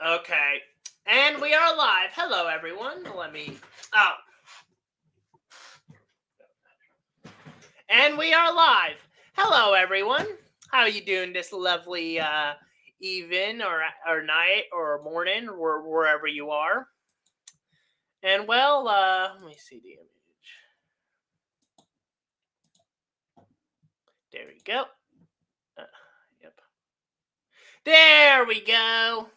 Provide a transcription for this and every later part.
Okay. And we are live. Hello, everyone. Let me. Oh. And we are live. Hello, everyone. How are you doing this lovely evening or night or morning or wherever you are? And well, let me see the image. There we go. Yep. There we go.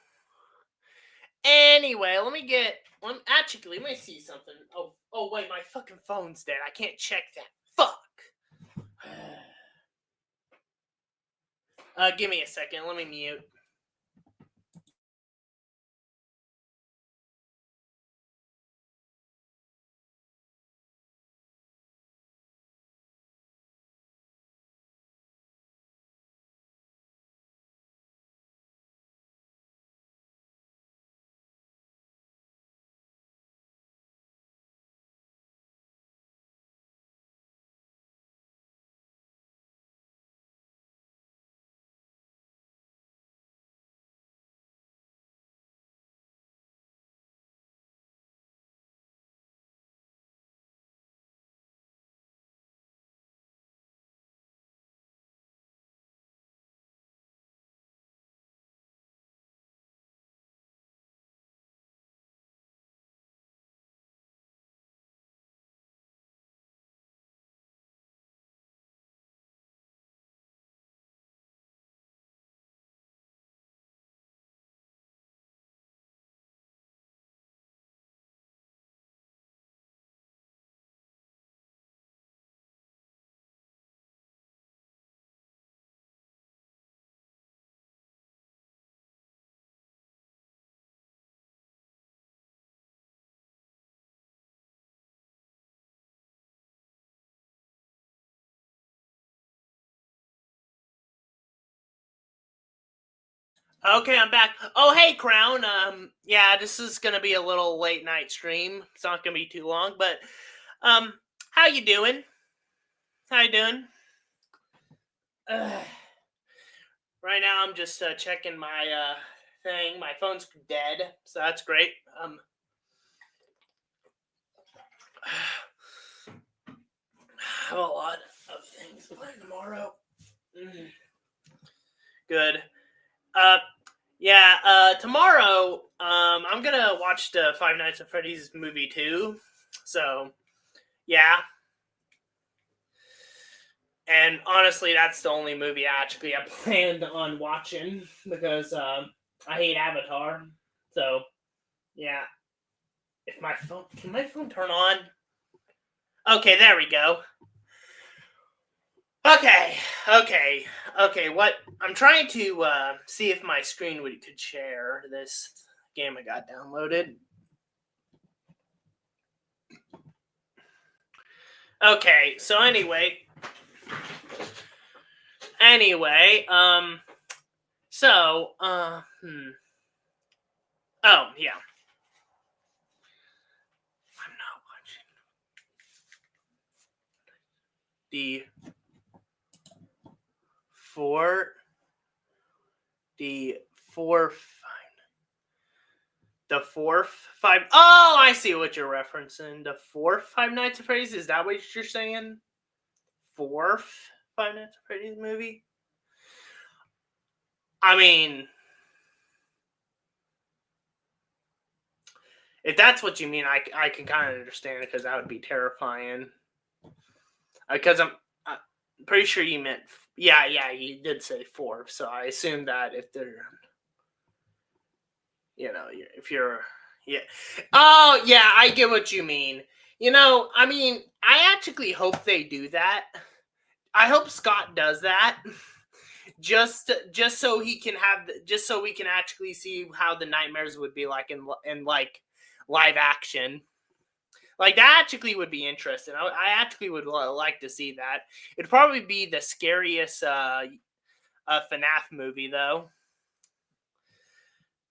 Anyway, let me see something. Oh, wait, my fucking phone's dead. I can't check that. Fuck. Give me a second. Let me mute. Okay, I'm back. Oh, hey, Crown. Yeah, this is gonna be a little late night stream. It's not gonna be too long, but how you doing? How you doing? Ugh. Right now, I'm just checking my thing. My phone's dead, so that's great. I have a lot of things planned tomorrow. Good. Uh, yeah. Tomorrow, I'm gonna watch the Five Nights at Freddy's movie too. So, yeah. And honestly, that's the only movie I planned on watching because I hate Avatar. So, yeah. If my phone can my phone turn on? Okay, there we go. Okay. What I'm trying to see if my screen could share this game I got downloaded. Okay, so so oh yeah, I'm not watching the four the fourth the fourth five. Oh, I see what you're referencing. The fourth Five Nights at Freddy's. Is that what you're saying? Fourth Five Nights at Freddy's movie. I mean, if that's what you mean, I can kind of understand it because that would be terrifying. Because I'm pretty sure you meant yeah, you did say fourth, so I assume that if they're if you're yeah. Oh yeah, I get what you mean. I mean, I actually hope they do that. I hope Scott does that. Just so he can just so we can actually see how the nightmares would be like in like live action. Like that actually would be interesting. I actually would like to see that. It'd probably be the scariest FNAF movie though.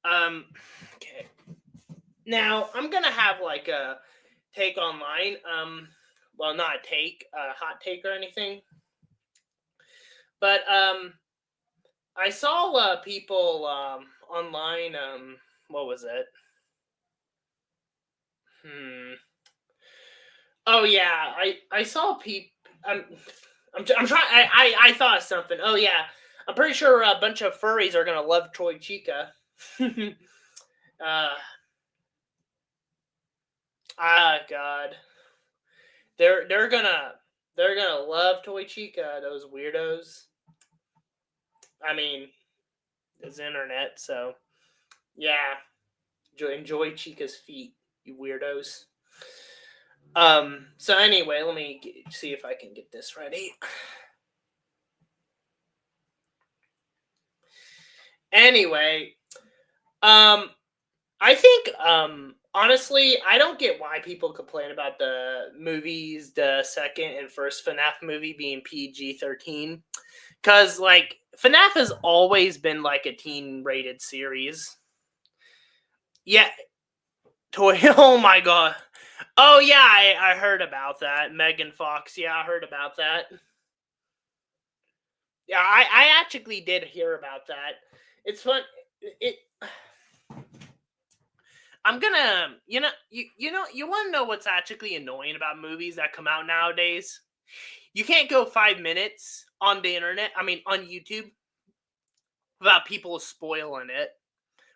Okay. Now I'm gonna have like a take online. Well, not a take, a hot take or anything. But I saw people online What was it? Hmm. Oh yeah, I saw people. I'm trying. I thought of something. Oh yeah, I'm pretty sure a bunch of furries are gonna love Toy Chica. uh, God, they're gonna love Toy Chica. Those weirdos. I mean, it's internet, so yeah. Enjoy Chica's feet, you weirdos. So anyway, let me see if I can get this ready. Anyway, um, I think honestly, I don't get why people complain about the movies, the second and first FNAF movie being PG-13, because like FNAF has always been like a teen rated series. Yeah, toy. Oh my god. Oh yeah, I heard about that. Megan Fox. Yeah, I heard about that. Yeah, I actually did hear about that. It's fun. It. I'm gonna, you want to know what's actually annoying about movies that come out nowadays? You can't go 5 minutes on the internet. I mean, on YouTube, without people spoiling it.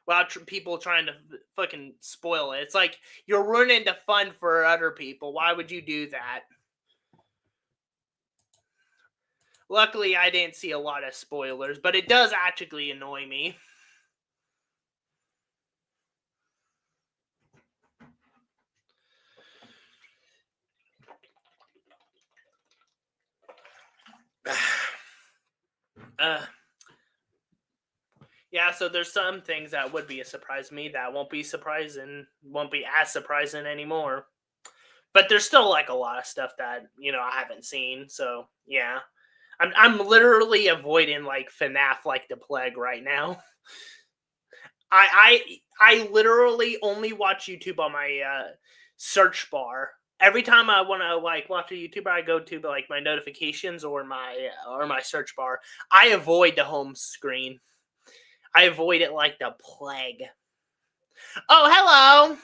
Without people trying to fucking spoil it. It's like you're ruining the fun for other people. Why would you do that? Luckily, I didn't see a lot of spoilers, but it does actually annoy me. uh, yeah, so there's some things that would be a surprise to me that won't be as surprising anymore. But there's still like a lot of stuff that I haven't seen. So yeah, I'm literally avoiding like FNAF like the plague right now. I literally only watch YouTube on my search bar. Every time I want to like watch a YouTuber, I go to like my notifications or my search bar. I avoid the home screen. I avoid it like the plague. Oh, hello.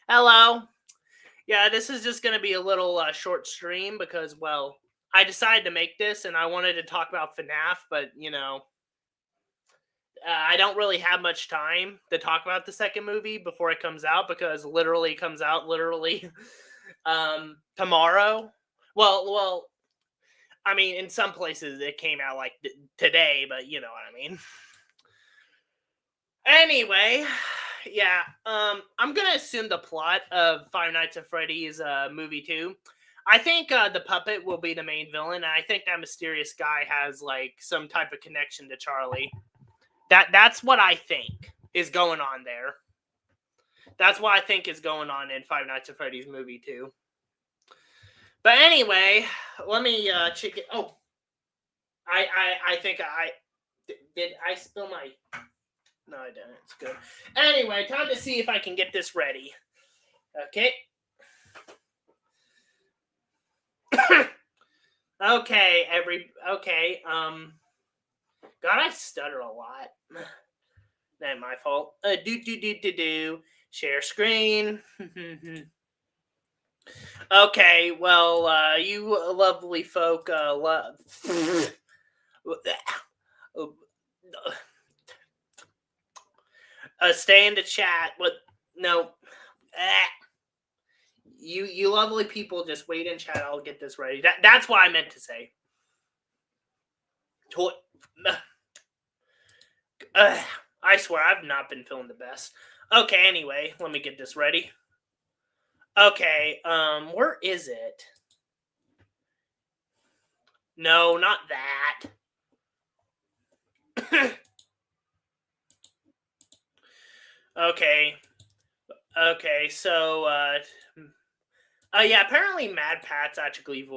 Hello. Yeah, this is just going to be a little short stream because, well, I decided to make this and I wanted to talk about FNAF, but, I don't really have much time to talk about the second movie before it comes out because literally it comes out literally tomorrow. Well, I mean, in some places it came out like today, but you know what I mean. Anyway, yeah, I'm gonna assume the plot of Five Nights at Freddy's movie 2. I think the puppet will be the main villain, and I think that mysterious guy has like some type of connection to Charlie. That's what I think is going on there. That's what I think is going on in Five Nights at Freddy's movie 2. But anyway, let me check it. Oh, I think did I spill my. No, I didn't. It's good. Anyway, time to see if I can get this ready. Okay. Okay, okay. God, I stutter a lot. That ain't my fault. Do. Share screen. Okay, well, you lovely folk, stay in the chat. What? No. You lovely people, just wait in chat. I'll get this ready. That's what I meant to say. I swear I've not been feeling the best. Okay, anyway, let me get this ready. Okay, where is it? No, not that. Okay, so yeah, apparently Mad Pat's actually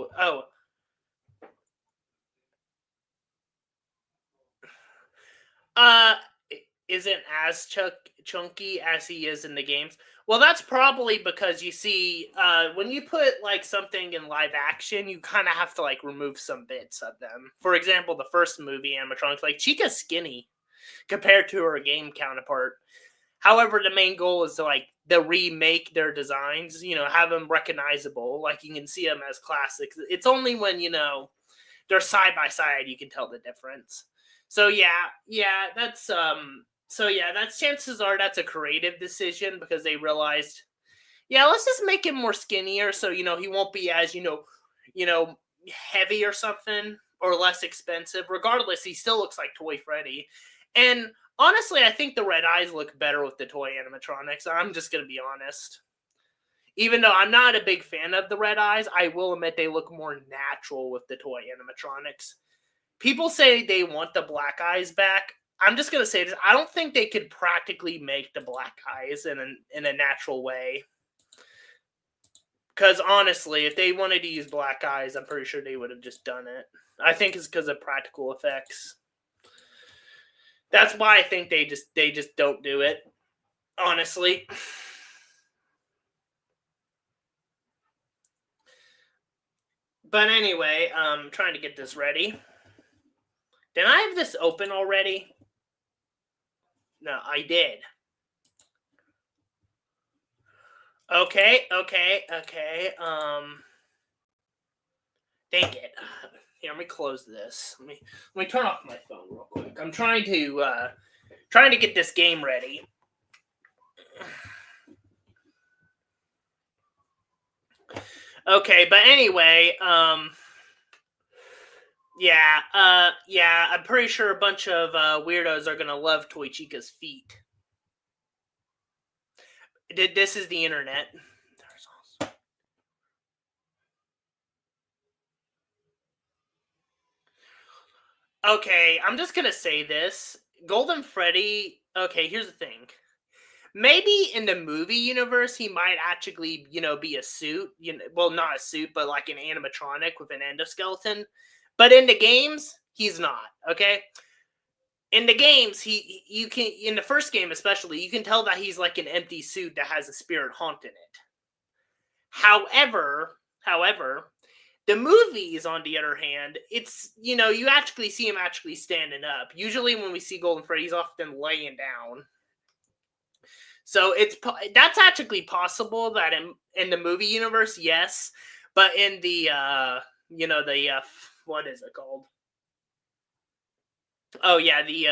isn't as chunky as he is in the games. Well, that's probably because you see, when you put like something in live action, you kind of have to like remove some bits of them. For example, the first movie animatronics, like Chica's skinny. compared to her game counterpart. However, the main goal is to to remake their designs, have them recognizable, like you can see them as classics. It's only when they're side by side you can tell the difference. So that's chances are that's a creative decision because they realized, yeah, let's just make him more skinnier so he won't be as you know heavy or something, or less expensive. Regardless, he still looks like Toy Freddy. And honestly, I think the red eyes look better with the toy animatronics. I'm just gonna be honest. Even though I'm not a big fan of the red eyes, I will admit they look more natural with the toy animatronics. People say they want the black eyes back. I'm just gonna say this: I don't think they could practically make the black eyes in a natural way. Because honestly, if they wanted to use black eyes, I'm pretty sure they would have just done it. I think it's because of practical effects. That's why I think they just don't do it. Honestly. But anyway, trying to get this ready. Did I have this open already? No, I did. Okay. Dang it. Here, let me close this. Let me turn off my phone real quick. I'm trying to get this game ready. Okay, but anyway, I'm pretty sure a bunch of weirdos are gonna love Toy Chica's feet. This is the internet. Okay, I'm just gonna say this. Golden Freddy. Okay, here's the thing. Maybe in the movie universe, he might actually, be a suit. Well, not a suit, but like an animatronic with an endoskeleton. But in the games, he's not. Okay. In the games, you can in the first game especially, you can tell that he's like an empty suit that has a spirit haunting it. However, the movies, on the other hand, it's you actually see him actually standing up. Usually, when we see Golden Freddy, he's often laying down. So that's actually possible that in the movie universe, yes, but in the what is it called? Oh yeah, the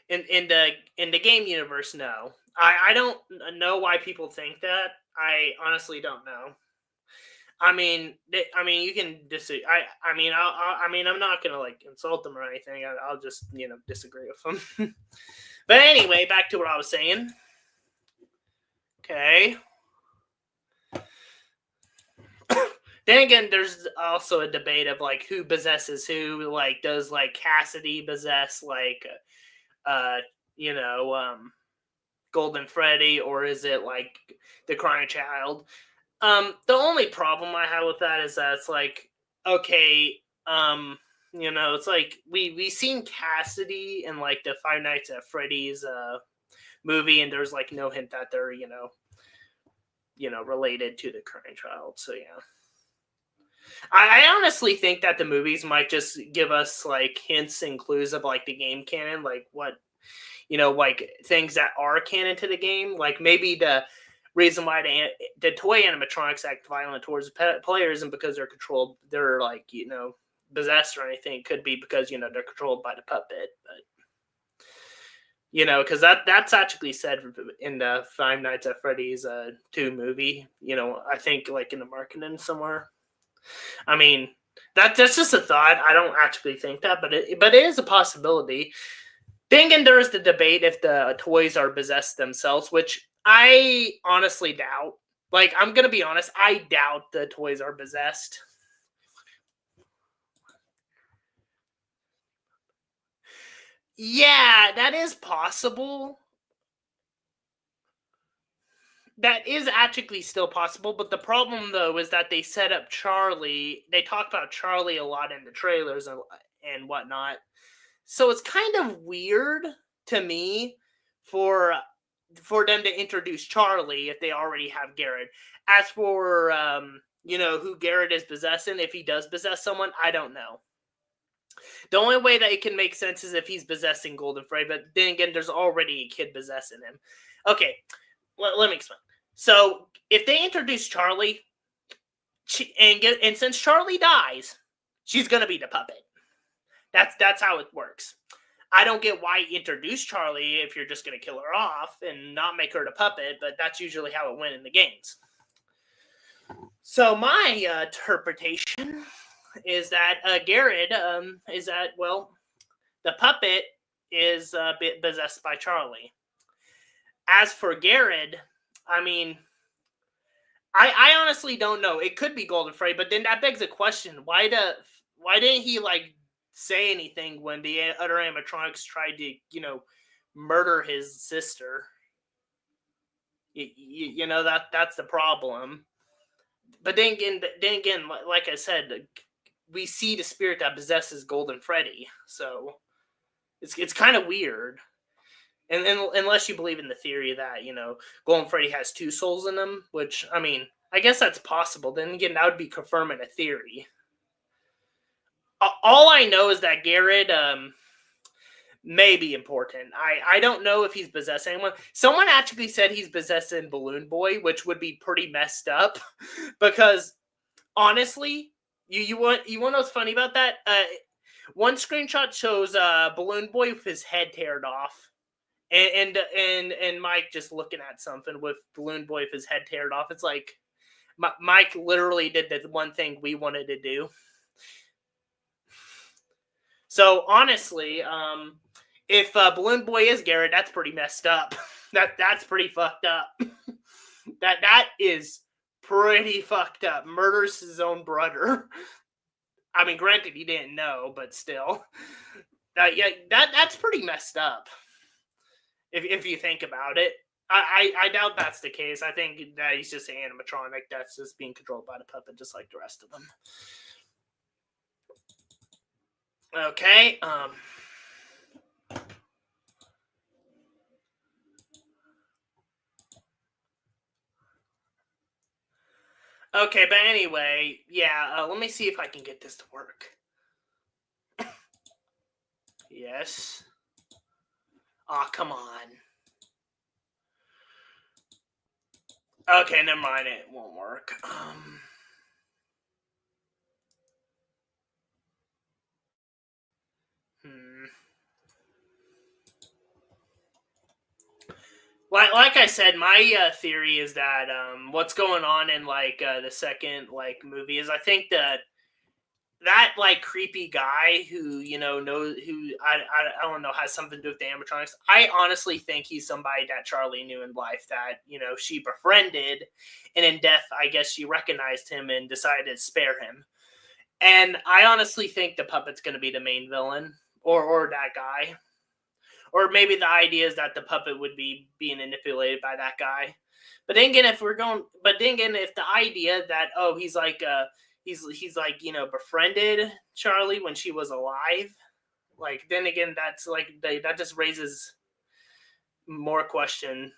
in the game universe, no. I don't know why people think that. I honestly don't know. I mean, you can disagree. I'm not gonna like insult them or anything. I'll just disagree with them. But anyway, back to what I was saying. Okay. Then again, there's also a debate of like who possesses who. Like, does like Cassidy possess like, uh, you know, Golden Freddy, or is it like the Crying Child? The only problem I have with that is that it's like, okay, it's like we seen Cassidy in like the Five Nights at Freddy's movie, and there's like no hint that they're related to the Crying Child. So yeah. I honestly think that the movies might just give us like hints and clues of like the game canon, like what like things that are canon to the game. Like maybe the reason why the toy animatronics act violent towards players isn't because they're like possessed or anything. It could be because they're controlled by the puppet, but because that's actually said in the Five Nights at Freddy's 2 movie. I think like in the marketing somewhere. I mean, that's just a thought. I don't actually think that, but it is a possibility. Then again, there is the debate if the toys are possessed themselves, which I honestly doubt. Like, I'm gonna be honest, I doubt the toys are possessed. Yeah, that is possible. That is actually still possible, but the problem though is that they set up Charlie. They talked about Charlie a lot in the trailers and whatnot. So it's kind of weird to me for them to introduce Charlie if they already have Garrett. As for who Garrett is possessing, if he does possess someone, I don't know. The only way that it can make sense is if he's possessing Golden Freddy, but then again, there's already a kid possessing him. Okay, let me explain. So if they introduce Charlie, and since Charlie dies, she's gonna be the puppet. That's how it works. I don't get why you introduce Charlie if you're just gonna kill her off and not make her the puppet, but that's usually how it went in the games. So my interpretation is that Garrett is that, well, the puppet is a bit possessed by Charlie. As for Garrett, I mean, I honestly don't know. It could be Golden Freddy, but then that begs a question: why didn't he like say anything when the other animatronics tried to murder his sister? That's the problem. But then again, like I said, we see the spirit that possesses Golden Freddy, so it's kind of weird. And unless you believe in the theory that Golden Freddy has two souls in him, which I mean, I guess that's possible. Then again, that would be confirming a theory. All I know is that Garrett may be important. I don't know if he's possessing anyone. Someone actually said he's possessing Balloon Boy, which would be pretty messed up. Because honestly, you want to know what's funny about that? One screenshot shows Balloon Boy with his head teared off. And Mike just looking at something with Balloon Boy with his head teared off. It's like Mike literally did the one thing we wanted to do. So honestly, if Balloon Boy is Garrett, that's pretty messed up. That's pretty fucked up. that is pretty fucked up. Murders his own brother. I mean, granted, he didn't know, but still, that's pretty messed up. If you think about it, I doubt that's the case. I think that he's just an animatronic that's just being controlled by the puppet, just like the rest of them. Okay. Okay, but anyway, yeah. Let me see if I can get this to work. Yes. Aw, come on. Okay, never mind. It won't work. Like I said, my theory is that what's going on in the second movie is I think that like creepy guy who knows who I don't know has something to do with the animatronics. I honestly think he's somebody that Charlie knew in life that she befriended, and in death I guess she recognized him and decided to spare him. And I honestly think the puppet's going to be the main villain, or that guy. Or maybe the idea is that the puppet would be being manipulated by that guy. But then again, if the idea that he's like befriended Charlie when she was alive, then again that's that just raises more questions.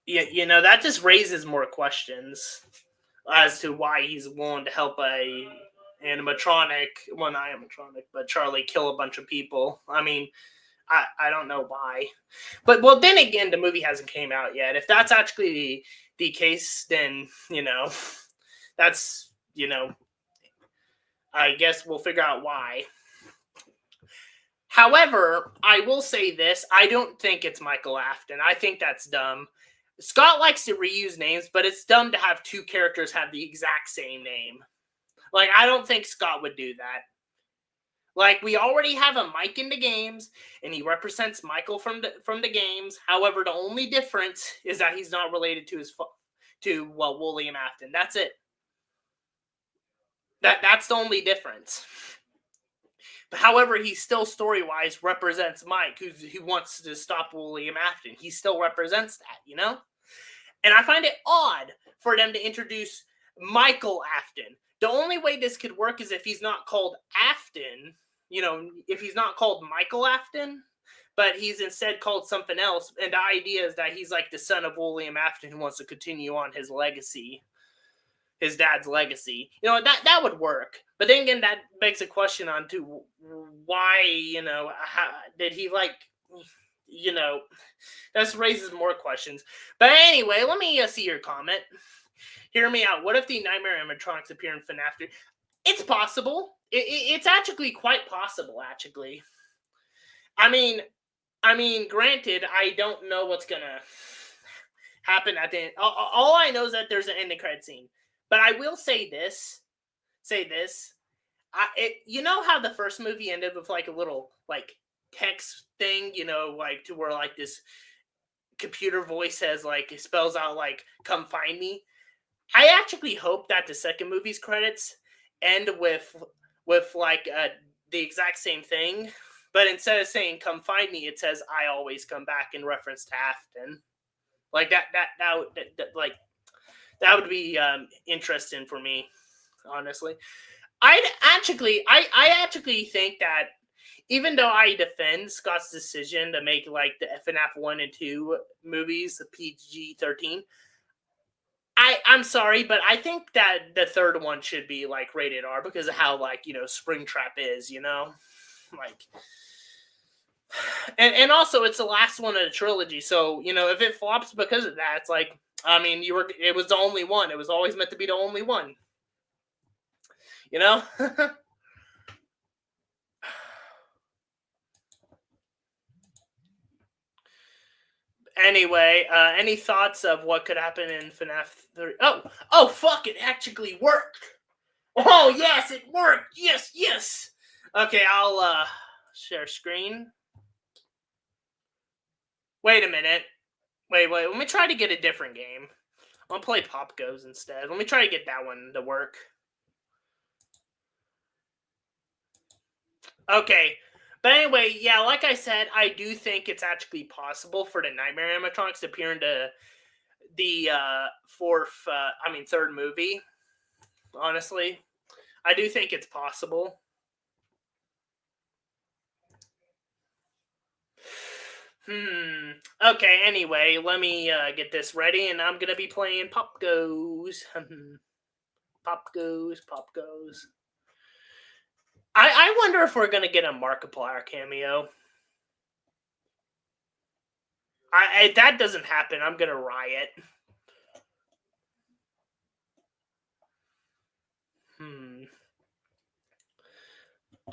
Yeah, that just raises more questions as to why he's willing to help a animatronic, well, not animatronic, but Charlie kill a bunch of people. I mean, I don't know why. But, well, then again, the movie hasn't came out yet. If that's actually the case, then, that's, I guess we'll figure out why. However, I will say this. I don't think it's Michael Afton. I think that's dumb. Scott likes to reuse names, but it's dumb to have two characters have the exact same name. I don't think Scott would do that. We already have a Mike in the games, and he represents Michael from the games. However, the only difference is that he's not related to William Afton. That's it. That's the only difference. But however, he still story-wise represents Mike, who wants to stop William Afton. He still represents that, And I find it odd for them to introduce Michael Afton. The only way this could work is if he's not called Afton, if he's not called Michael Afton, but he's instead called something else. And the idea is that he's like the son of William Afton who wants to continue on his legacy, his dad's legacy. That would work. But then again, that begs a question on to why, how, did he like, that raises more questions. But anyway, let me see your comment. Hear me out. What if the Nightmare animatronics appear in FNAF 3? It's possible. It's actually quite possible, actually. I mean, granted, I don't know what's gonna happen at the end. All I know is that there's an ending credit scene. But I will say this. You know how the first movie ended with like a little like text thing, like to where like this computer voice says like it spells out like "come find me." I actually hope that the second movie's credits end with like the exact same thing, but instead of saying "come find me," it says "I always come back" in reference to Afton. Like that would be interesting for me, honestly. I actually think that even though I defend Scott's decision to make like the FNAF 1 and 2 movies PG-13, I'm sorry, but I think that the third one should be like rated R because of how like Springtrap is, like, and also it's the last one of the trilogy, so if it flops because of that, it's like, I mean, it was the only one. It was always meant to be the only one, you know. Anyway, any thoughts of what could happen in FNAF 3? Oh, fuck! It actually worked. Oh yes, it worked. Yes. Okay, I'll share screen. Wait a minute. Wait. Let me try to get a different game. I'll play Pop Goes instead. Let me try to get that one to work. Okay. But anyway, yeah, like I said, I do think it's actually possible for the Nightmare animatronics to appear into the third movie. Honestly, I do think it's possible. Okay, anyway, let me get this ready, and I'm gonna be playing Pop Goes. Pop Goes. I wonder if we're gonna get a Markiplier cameo. If that doesn't happen, I'm gonna riot.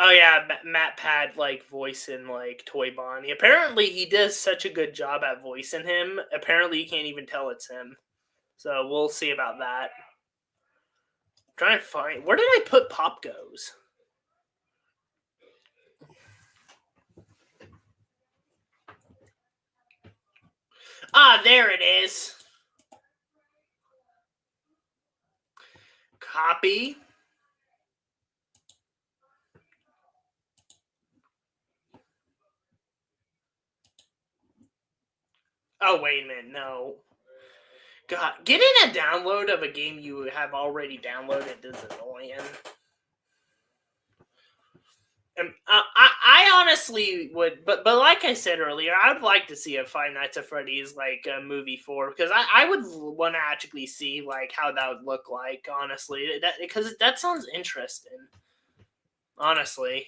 Oh yeah, Matt Pad like voicing like Toy Bonnie. Apparently, he does such a good job at voicing him. Apparently, you can't even tell it's him. So we'll see about that. I'm trying to find, where did I put Pop Goes? Ah, there it is. Copy. Oh, wait a minute. No. God, getting a download of a game you have already downloaded is annoying. I honestly would, but like I said earlier, I would like to see a Five Nights at Freddy's like movie 4 because I would want to actually see like how that would look like. Honestly, because that sounds interesting. Honestly,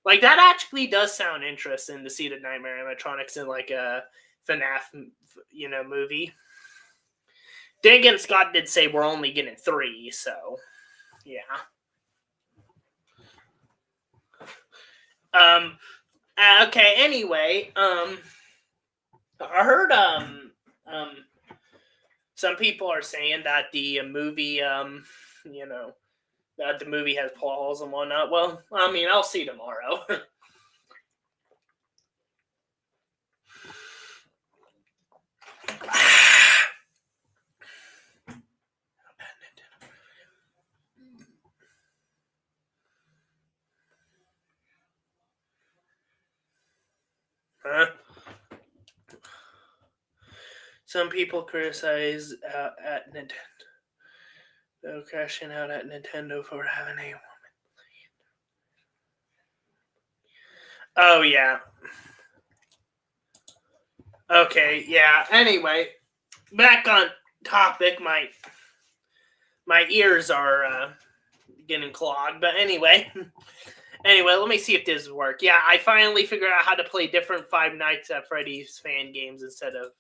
like that actually does sound interesting to see the Nightmare animatronics in like a FNAF movie. Then again, Scott did say we're only getting 3, so yeah. Okay. Anyway, I heard some people are saying that the movie that the movie has plot holes and whatnot. Well, I mean, I'll see tomorrow. Huh? Some people criticize at Nintendo. They're crashing out at Nintendo for having a woman. Oh yeah. Okay, yeah. Anyway, back on topic. My ears are getting clogged. But anyway. Anyway, let me see if this works. Yeah, I finally figured out how to play different Five Nights at Freddy's fan games instead of,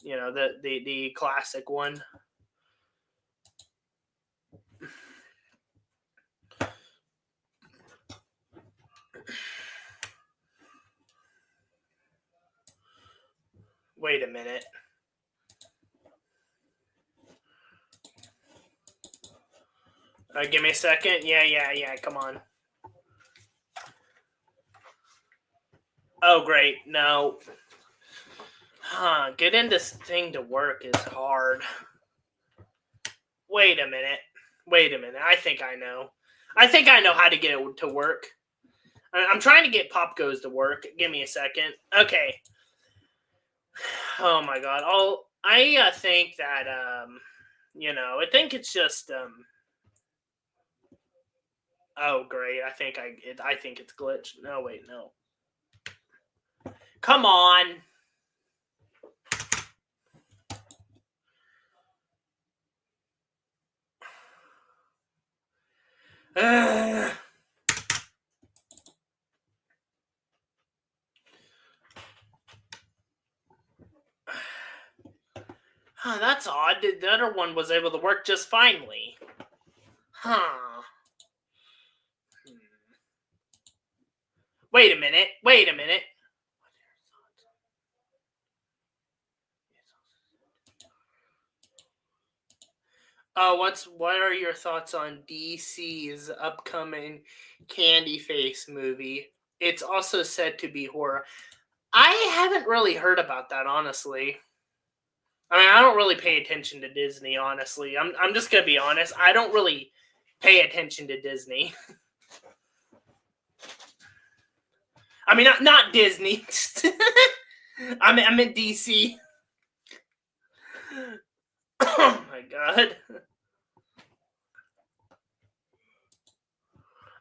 the classic one. Wait a minute. Give me a second. Yeah. Come on. Oh, great. No. Getting this thing to work is hard. Wait a minute. I think I know. How to get it to work. I'm trying to get Pop Goes to work. Give me a second. Okay. Oh my god. I think that I think it's just oh great. I think it's glitched. No, wait, no. Come on. That's odd. The other one was able to work just finely. Huh. Wait a minute. What are your thoughts on DC's upcoming Candy Face movie? It's also said to be horror. I haven't really heard about that, honestly. I mean, I don't really pay attention to Disney, honestly. I'm just gonna be honest. I don't really pay attention to Disney. I mean, not Disney. I'm in DC. Oh my god.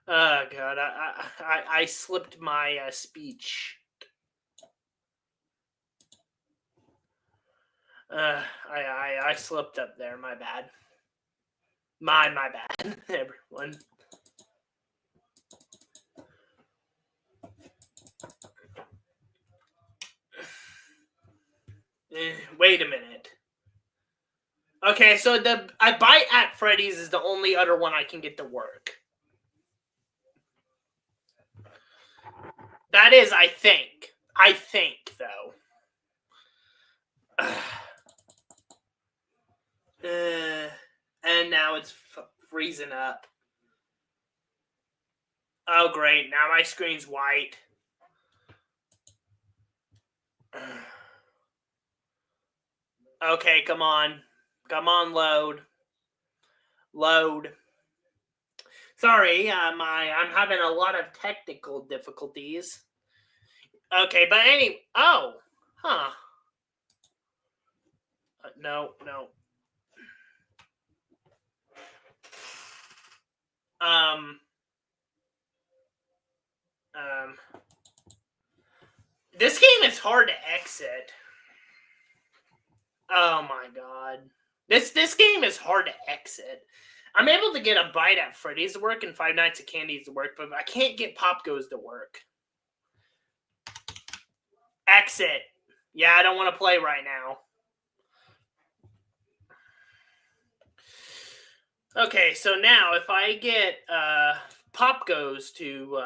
Oh god, I slipped my speech. I slipped up there. My bad. My bad, everyone. Wait a minute. Okay, so I Bite at Freddy's is the only other one I can get to work. That is, I think. Though. And now it's freezing up. Oh, great. Now my screen's white. Okay, come on. Come on, load. Sorry, I'm having a lot of technical difficulties. Okay, but oh, huh. No. This game is hard to exit. Oh my god. This game is hard to exit. I'm able to get a Bite at Freddy's to work and Five Nights at Candy's to work, but I can't get Pop Goes to work. Exit. Yeah, I don't want to play right now. Okay, so now if I get Pop Goes to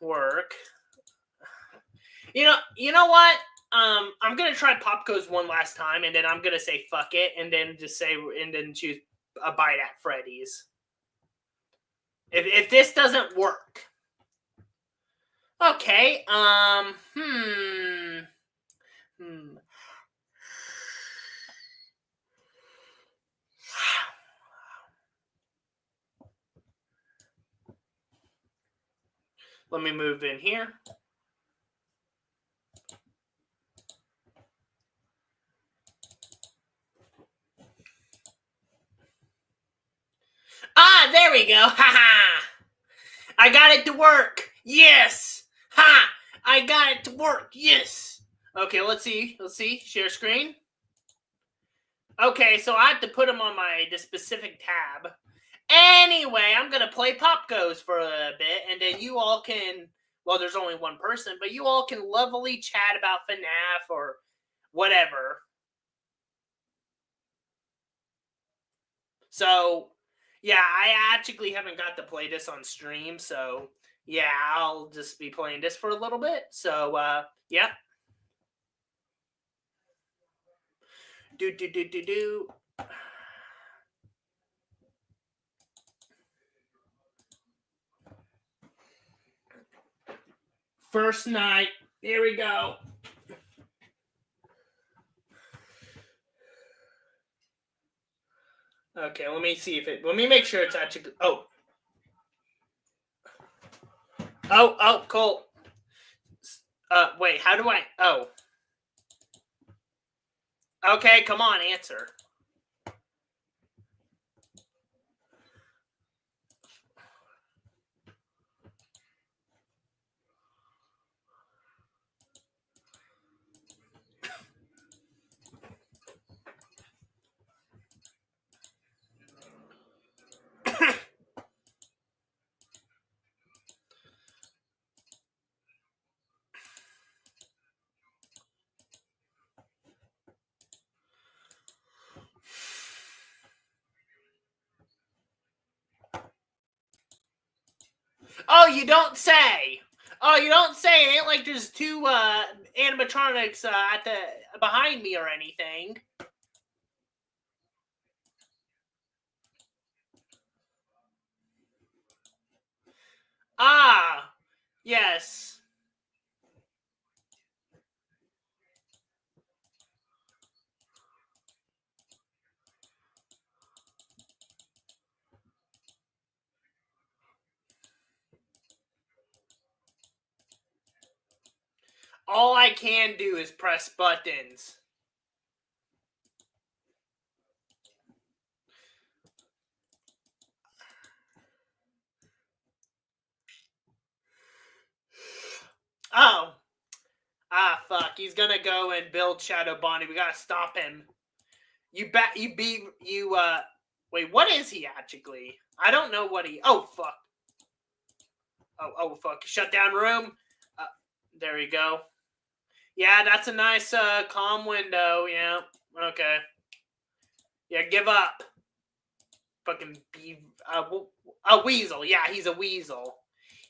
work. You know what? I'm gonna try Pop Goes one last time, and then I'm gonna say fuck it, and then choose a Bite at Freddy's. If this doesn't work, okay. Let me move in here. Ah, there we go. Ha ha. I got it to work. Yes. Ha. I got it to work. Yes. Okay, let's see. Share screen. Okay, so I have to put them on the specific tab. Anyway, I'm gonna play Pop Goes for a bit, and then you all can. Well, there's only one person, but you all can lovely chat about FNAF or whatever. So, yeah, I actually haven't got to play this on stream, so yeah, I'll just be playing this for a little bit. So, yeah. Do. First night. Here we go. Okay, let me see if it. Let me make sure it's actually. Oh, cool. Wait, how do I? Oh. Okay, come on, answer. Oh, you don't say. Oh, you don't say. It ain't like there's two animatronics at the behind me or anything. Ah, yes. All I can do is press buttons. Oh. Ah, fuck. He's gonna go and build Shadow Bonnie. We gotta stop him. Wait, what is he actually? I don't know what he. Oh, fuck. Oh, fuck. Shutdown room. There we go. Yeah, that's a nice calm window. Yeah. Okay. Yeah, give up. Fucking a weasel. Yeah, he's a weasel.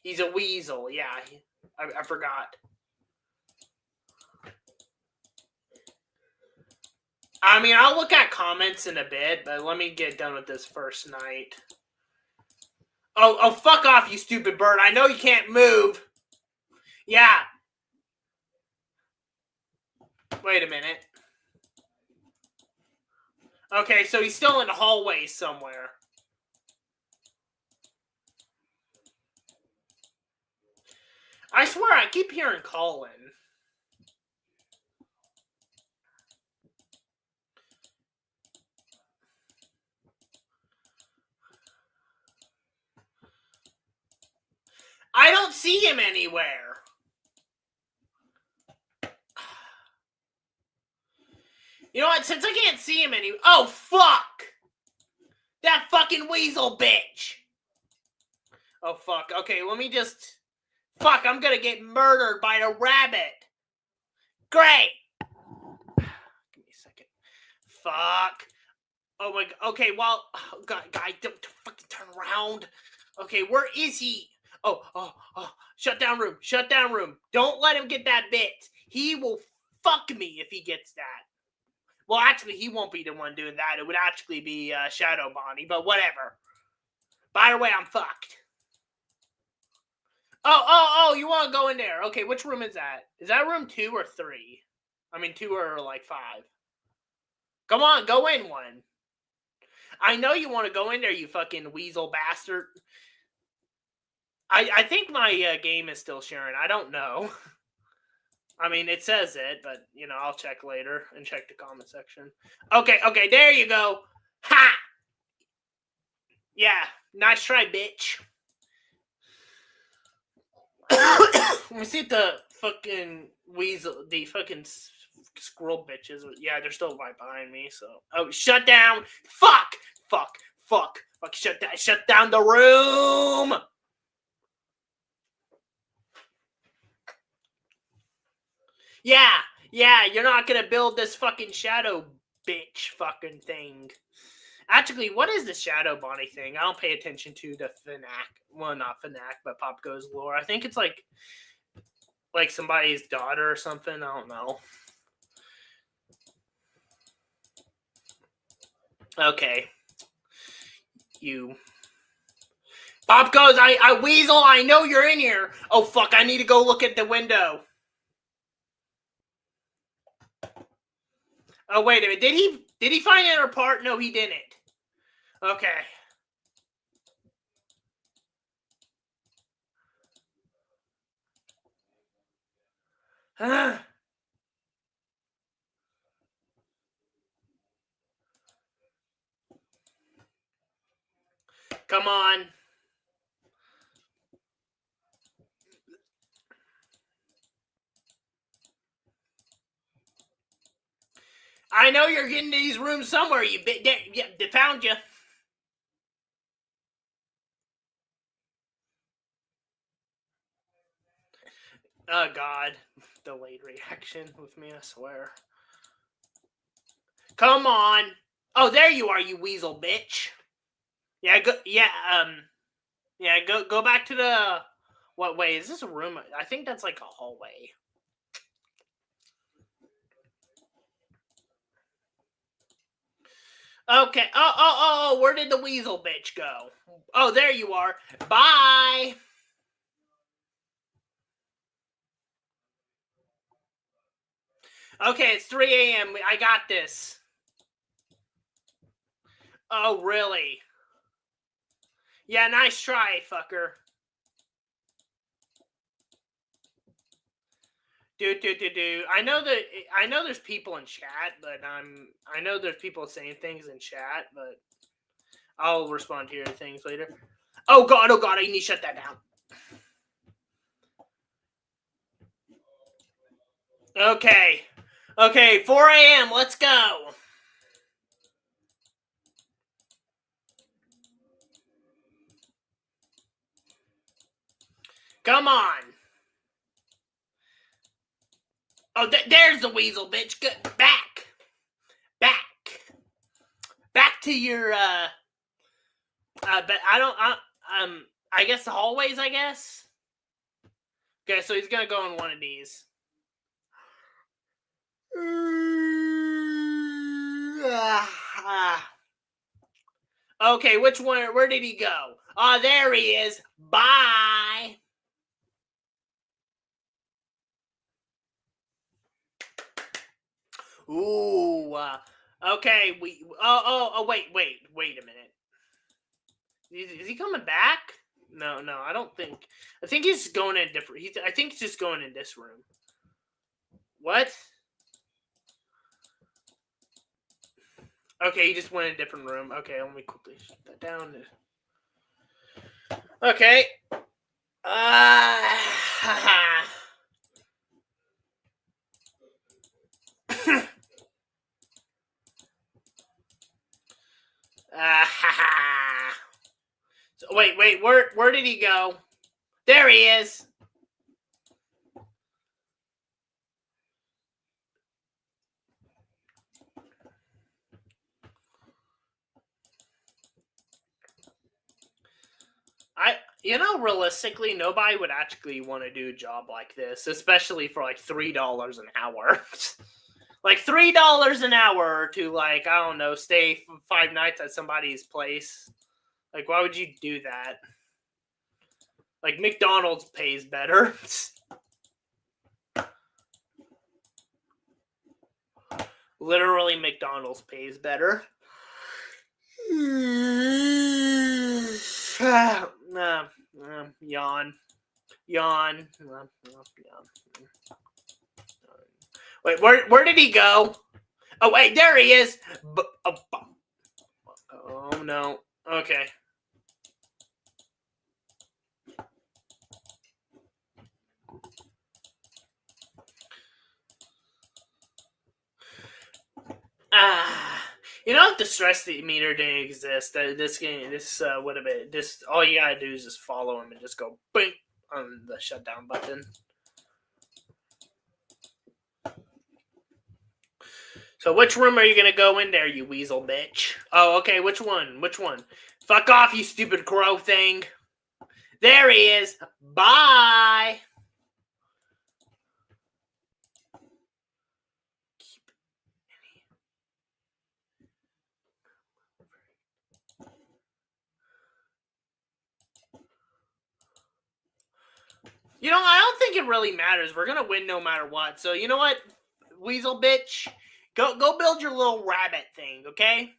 He's a weasel. Yeah, I forgot. I mean, I'll look at comments in a bit, but let me get done with this first night. Oh, fuck off, you stupid bird. I know you can't move. Yeah. Wait a minute. Okay, so he's still in the hallway somewhere. I swear, I keep hearing Colin. I don't see him anywhere. You know what? Since I can't see him anywhere. Oh, fuck! That fucking weasel bitch! Oh, fuck. Okay, let me just... Fuck, I'm gonna get murdered by the rabbit. Great! Give me a second. Fuck. Oh my god. Okay, well... Oh, God, guy, don't fucking turn around. Okay, where is he? Oh. Shut down room. Shut down room. Don't let him get that bit. He will fuck me if he gets that. Well, actually, he won't be the one doing that. It would actually be Shadow Bonnie, but whatever. By the way, I'm fucked. Oh, you want to go in there. Okay, which room is that? Is that room 2 or 3? I mean, 2 or like 5. Come on, go in one. I know you want to go in there, you fucking weasel bastard. I think my game is still sharing. I don't know. I mean, it says it, but, you know, I'll check later and check the comment section. Okay, there you go. Ha! Yeah, nice try, bitch. Let me see if the fucking weasel, the fucking squirrel bitches. Yeah, they're still right behind me. So, oh, shut down! Fuck! Shut down the room! Yeah, you're not gonna build this fucking shadow bitch fucking thing. Actually, what is the Shadow Bonnie thing? I don't pay attention to the FNAC. Well, not FNAC, but Pop Goes lore. I think it's like somebody's daughter or something. I don't know. Okay. You. Pop Goes, I Weasel, I know you're in here. Oh, fuck, I need to go look at the window. Oh, wait a minute. Did he find another part? No, he didn't. Okay. Come on. I know you're getting to these rooms somewhere, you bit. Yeah, they found you. Oh, God. Delayed reaction with me, I swear. Come on. Oh, there you are, you weasel bitch. Yeah, go back to the... What way? Is this a room? I think that's like a hallway. Okay. Oh, where did the weasel bitch go? Oh, there you are. Bye. Okay, it's 3 a.m. I got this. Oh, really? Yeah, nice try, fucker. Do. I know there's people in chat, but I know there's people saying things in chat, but I'll respond to your things later. Oh god, I need to shut that down. Okay, 4 a.m. Let's go. Come on. Oh, there's the weasel bitch. Good. Back to your but I guess the hallways, I guess. Okay, so he's gonna go in one of these. Okay, which one? Where did he go? Oh, there he is. Bye. Ooh. Okay. Wait a minute. Is he coming back? No. I don't think. I think he's going in different. I think he's just going in this room. What? Okay, he just went in a different room. Okay, let me quickly shut that down. Okay. So, wait. Where did he go? There he is. Realistically, nobody would actually want to do a job like this, especially for like $3 an hour. Like $3 an hour to, like, I don't know, stay 5 nights at somebody's place. Like, why would you do that? Like, McDonald's pays better. Literally, McDonald's pays better. Yawn. Wait, where did he go? Oh, wait, there he is. Oh, no. Okay. You know, if the stress meter didn't exist, this game, this would have been this. All you gotta do is just follow him and just go bing on the shutdown button. So which room are you gonna go in there, you weasel bitch? Oh, okay. Which one? Which one? Fuck off, you stupid crow thing. There he is. Bye. You know, I don't think it really matters. We're gonna win no matter what. So you know what, weasel bitch, go build your little rabbit thing, okay?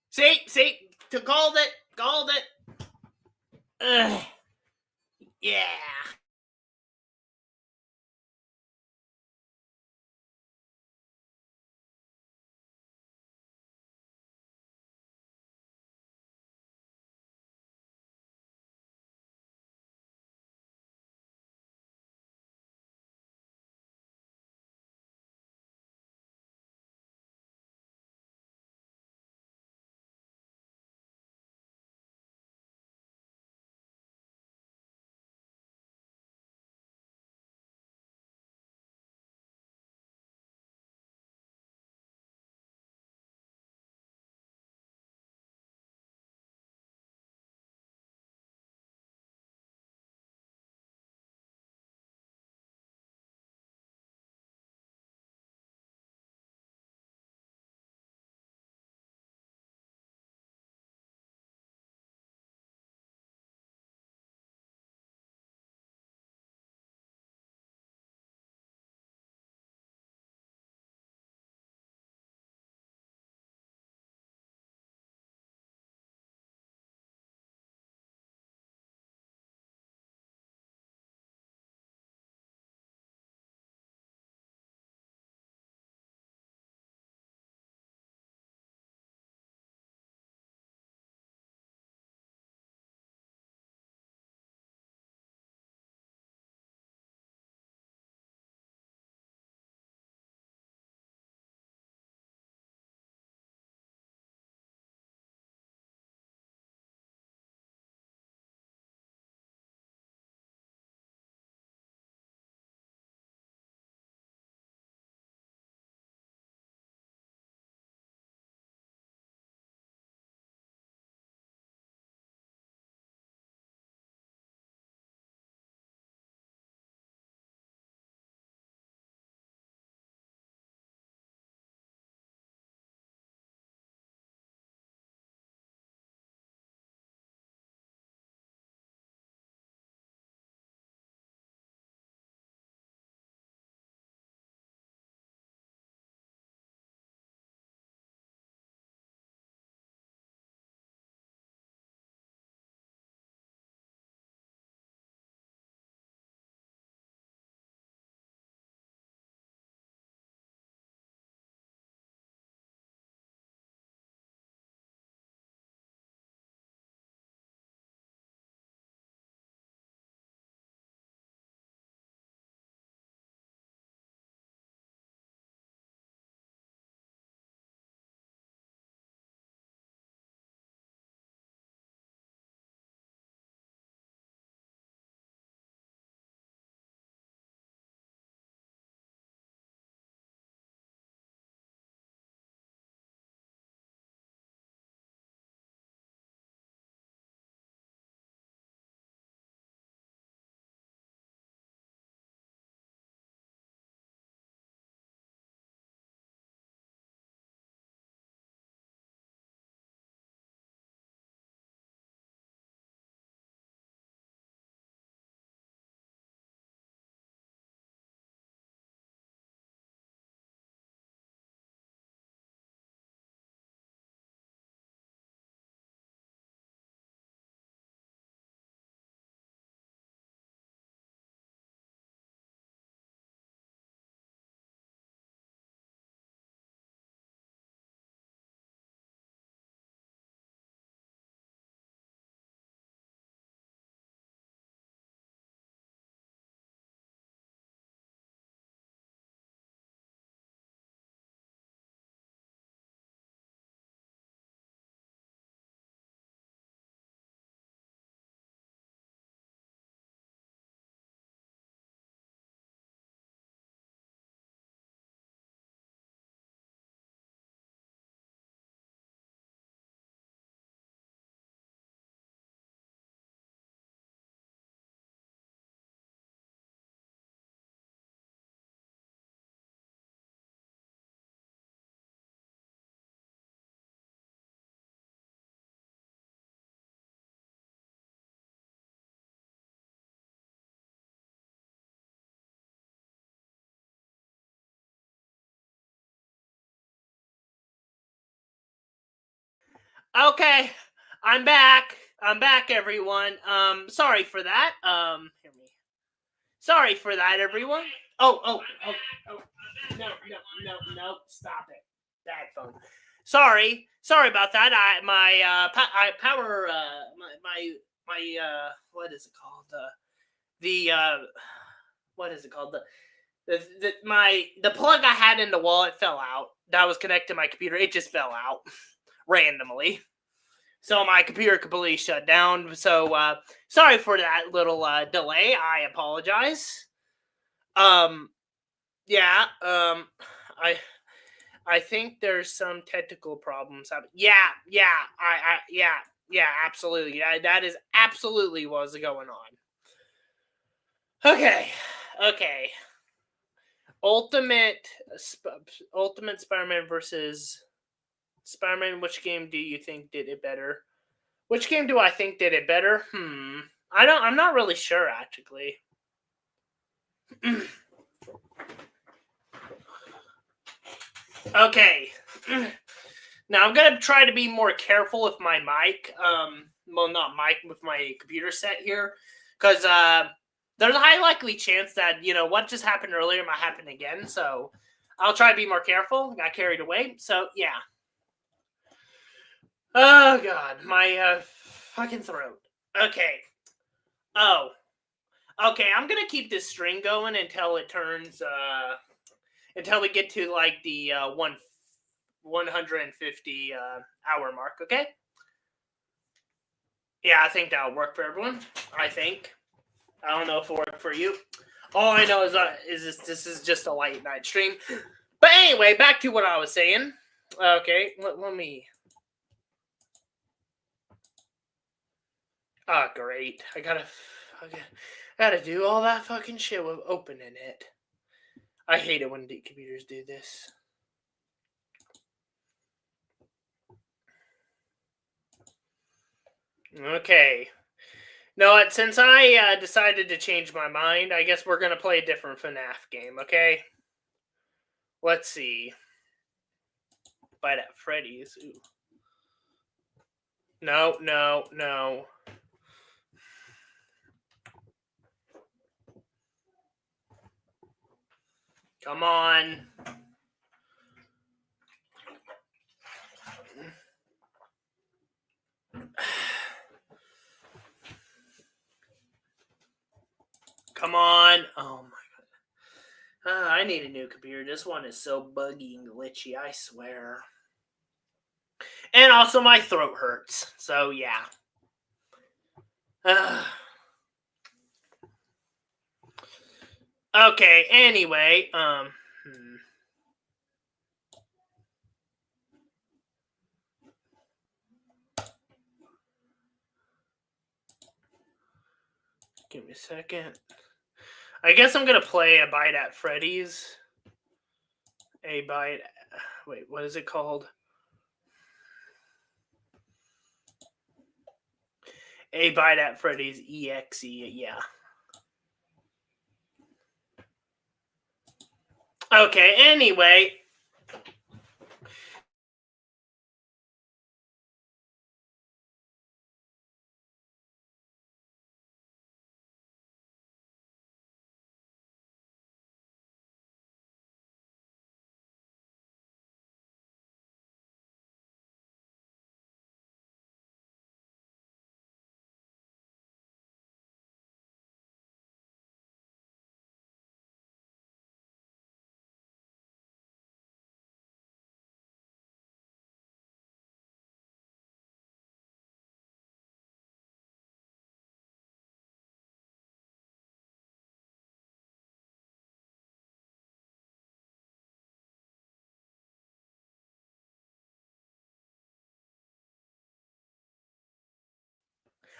See, called it. Ugh. Yeah. Okay, I'm back. I'm back, everyone. Sorry for that. Hear me. Sorry for that, everyone. Oh. No. Stop it. Bad phone. Sorry about that. Power. What is it called? What is it called? The plug I had in the wall, it fell out. That was connected to my computer. It just fell out randomly. So my computer completely shut down. So sorry for that little delay. I apologize. Yeah. I think there's some technical problems happening. Yeah, absolutely. That is absolutely what's going on. Okay. Ultimate Spider-Man versus Spider-Man. Which game do you think did it better? Which game do I think did it better? I'm not really sure, actually. Okay. Now I'm gonna try to be more careful with my mic. Well, not mic, with my computer set here, because there's a high likely chance that what just happened earlier might happen again. So I'll try to be more careful. Got carried away. So yeah. Oh god, my fucking throat. Okay. Oh. Okay, I'm gonna keep this string going until it turns until we get to like the 150 hour mark, okay? Yeah, I think that'll work for everyone. I think. I don't know if it'll work for you. All I know is this is just a late night stream. But anyway, back to what I was saying. Okay, let me. Ah, great. I gotta do all that fucking shit with opening it. I hate it when computers do this. Okay. No, since I decided to change my mind, I guess we're gonna play a different FNAF game, okay? Let's see. Bite at Freddy's. Ooh. No. Come on. Come on. Oh my god. I need a new computer. This one is so buggy and glitchy, I swear. And also my throat hurts. So yeah. Okay, anyway, give me a second. I guess I'm gonna play a bite at Freddy's. Wait, what is it called? A bite at Freddy's EXE. Yeah. Okay. Anyway.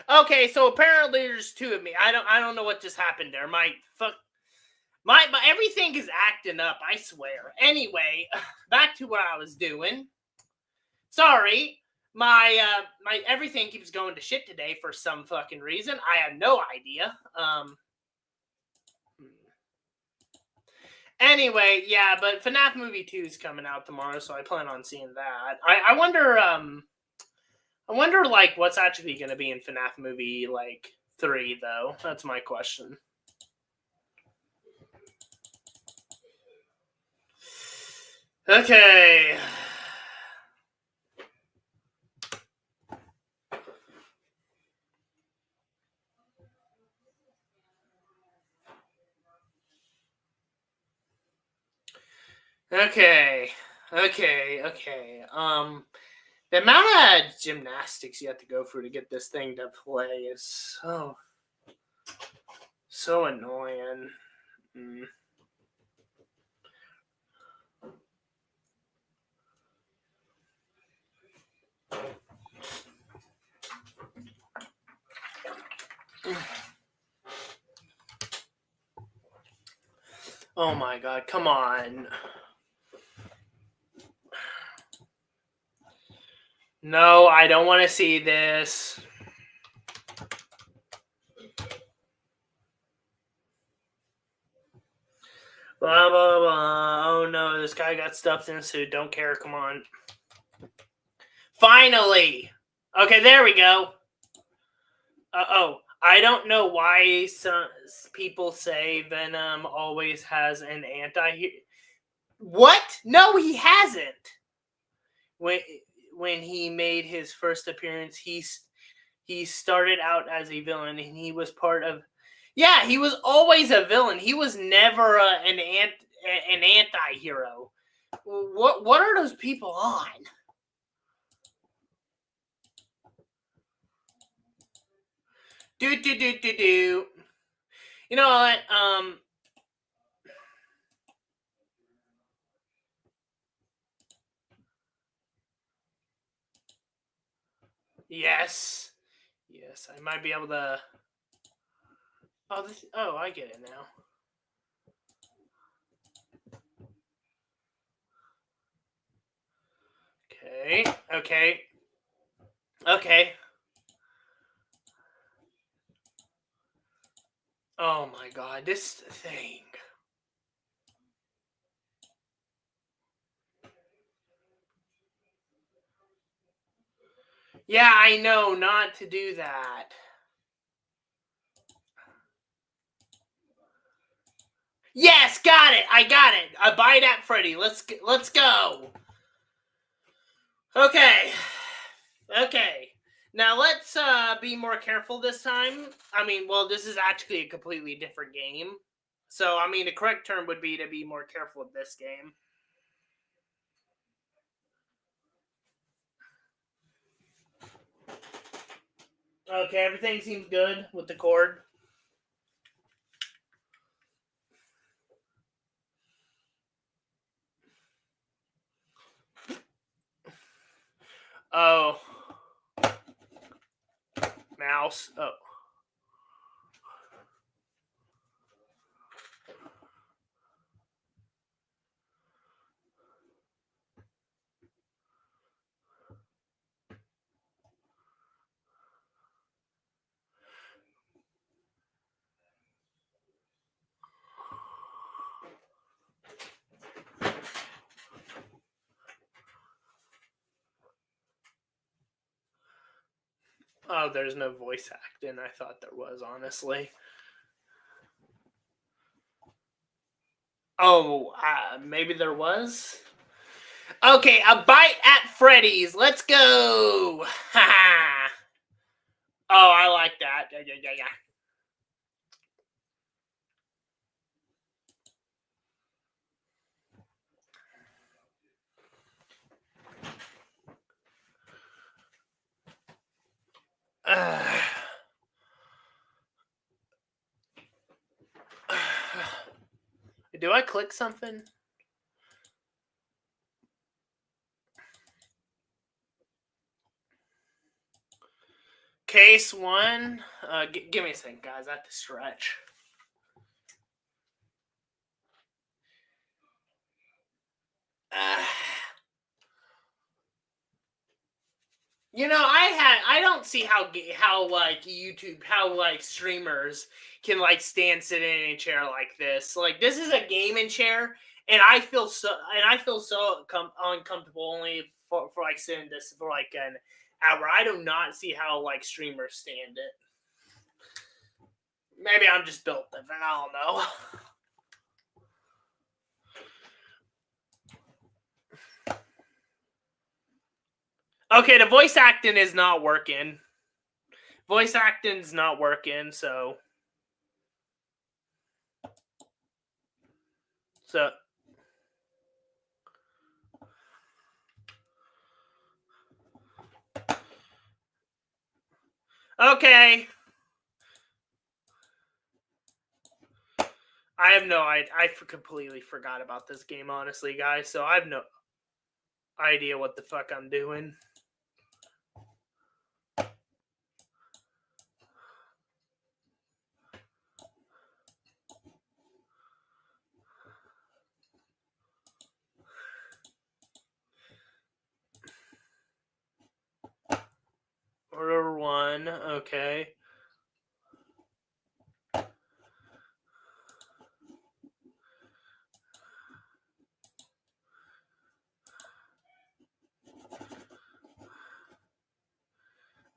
Okay, so apparently there's two of me. I don't know what just happened there. My everything is acting up, I swear. Anyway, back to what I was doing. Sorry. My everything keeps going to shit today for some fucking reason. I have no idea. Anyway, yeah, but FNAF movie 2 is coming out tomorrow, so I plan on seeing that. I wonder I wonder, like, what's actually going to be in FNAF movie, like, 3, though. That's my question. Okay. Okay. The amount of gymnastics you have to go through to get this thing to play is so annoying. Oh my god, come on. No, I don't want to see this. Blah, blah, blah. Oh no, this guy got stuffed in a suit. Don't care, come on. Finally! Okay, there we go. I don't know why some people say Venom always has an anti-hero. What? No, he hasn't. When he made his first appearance, he started out as a villain, and he was part of. Yeah, he was always a villain. He was never an anti-hero. What are those people on? Do. You know what? Yes, I might be able to. Oh, I get it now. Okay. Oh my god, this thing. Yeah, I know not to do that. Yes, got it. I got it. I buy that, Freddy. Let's go. Okay. Now let's be more careful this time. I mean, well, this is actually a completely different game. So, I mean, the correct term would be to be more careful with this game. Okay, everything seems good with the cord. Oh. Mouse. Oh. Oh, there's no voice acting. I thought there was, honestly. Oh, maybe there was? Okay, a bite at Freddy's. Let's go. Ha. Oh, I like that. Yeah. Do I click something? Case 1. Give me a second, guys. I have to stretch. You know, I don't see how like YouTube, how like streamers can like stand sitting in a chair like this. Like, this is a gaming chair, and I feel so uncomfortable only for like sitting this for like hour. I do not see how like streamers stand it. Maybe I'm just built different. I don't know. Okay, the voice acting is not working. Voice acting's not working, so. Okay. I have no idea. I completely forgot about this game, honestly, guys. So I have no idea what the fuck I'm doing. Order 1, okay.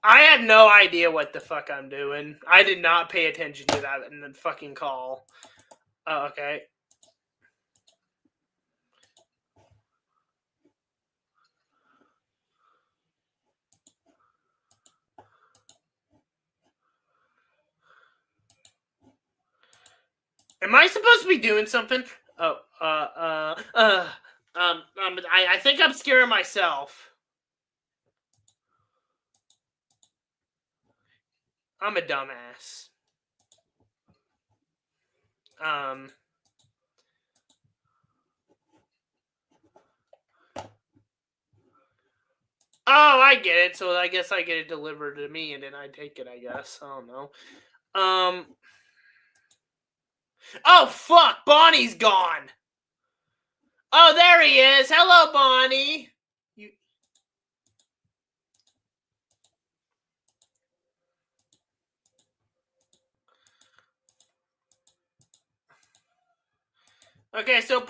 I had no idea what the fuck I'm doing. I did not pay attention to that in the fucking call. Oh, okay. Am I supposed to be doing something? Oh, I think I'm scaring myself. I'm a dumbass. Oh, I get it. So I guess I get it delivered to me, and then I take it. I guess I don't know. Oh fuck! Bonnie's gone. Oh, there he is. Hello, Bonnie. You. Okay, so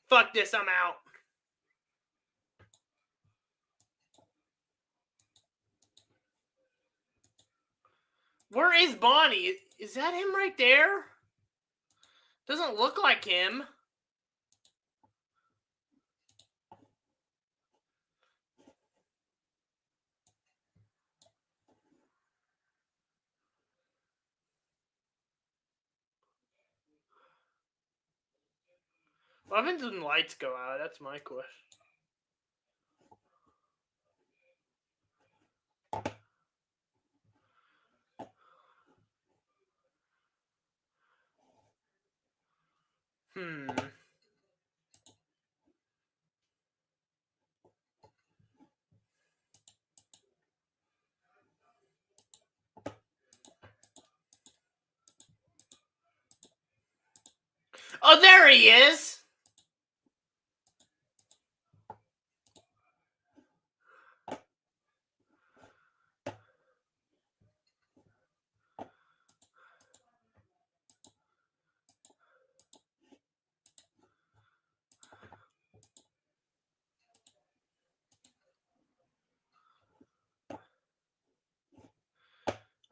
fuck this. I'm out. Where is Bonnie? Is that him right there? Doesn't look like him. What happens when the lights go out? That's my question. Oh, there he is.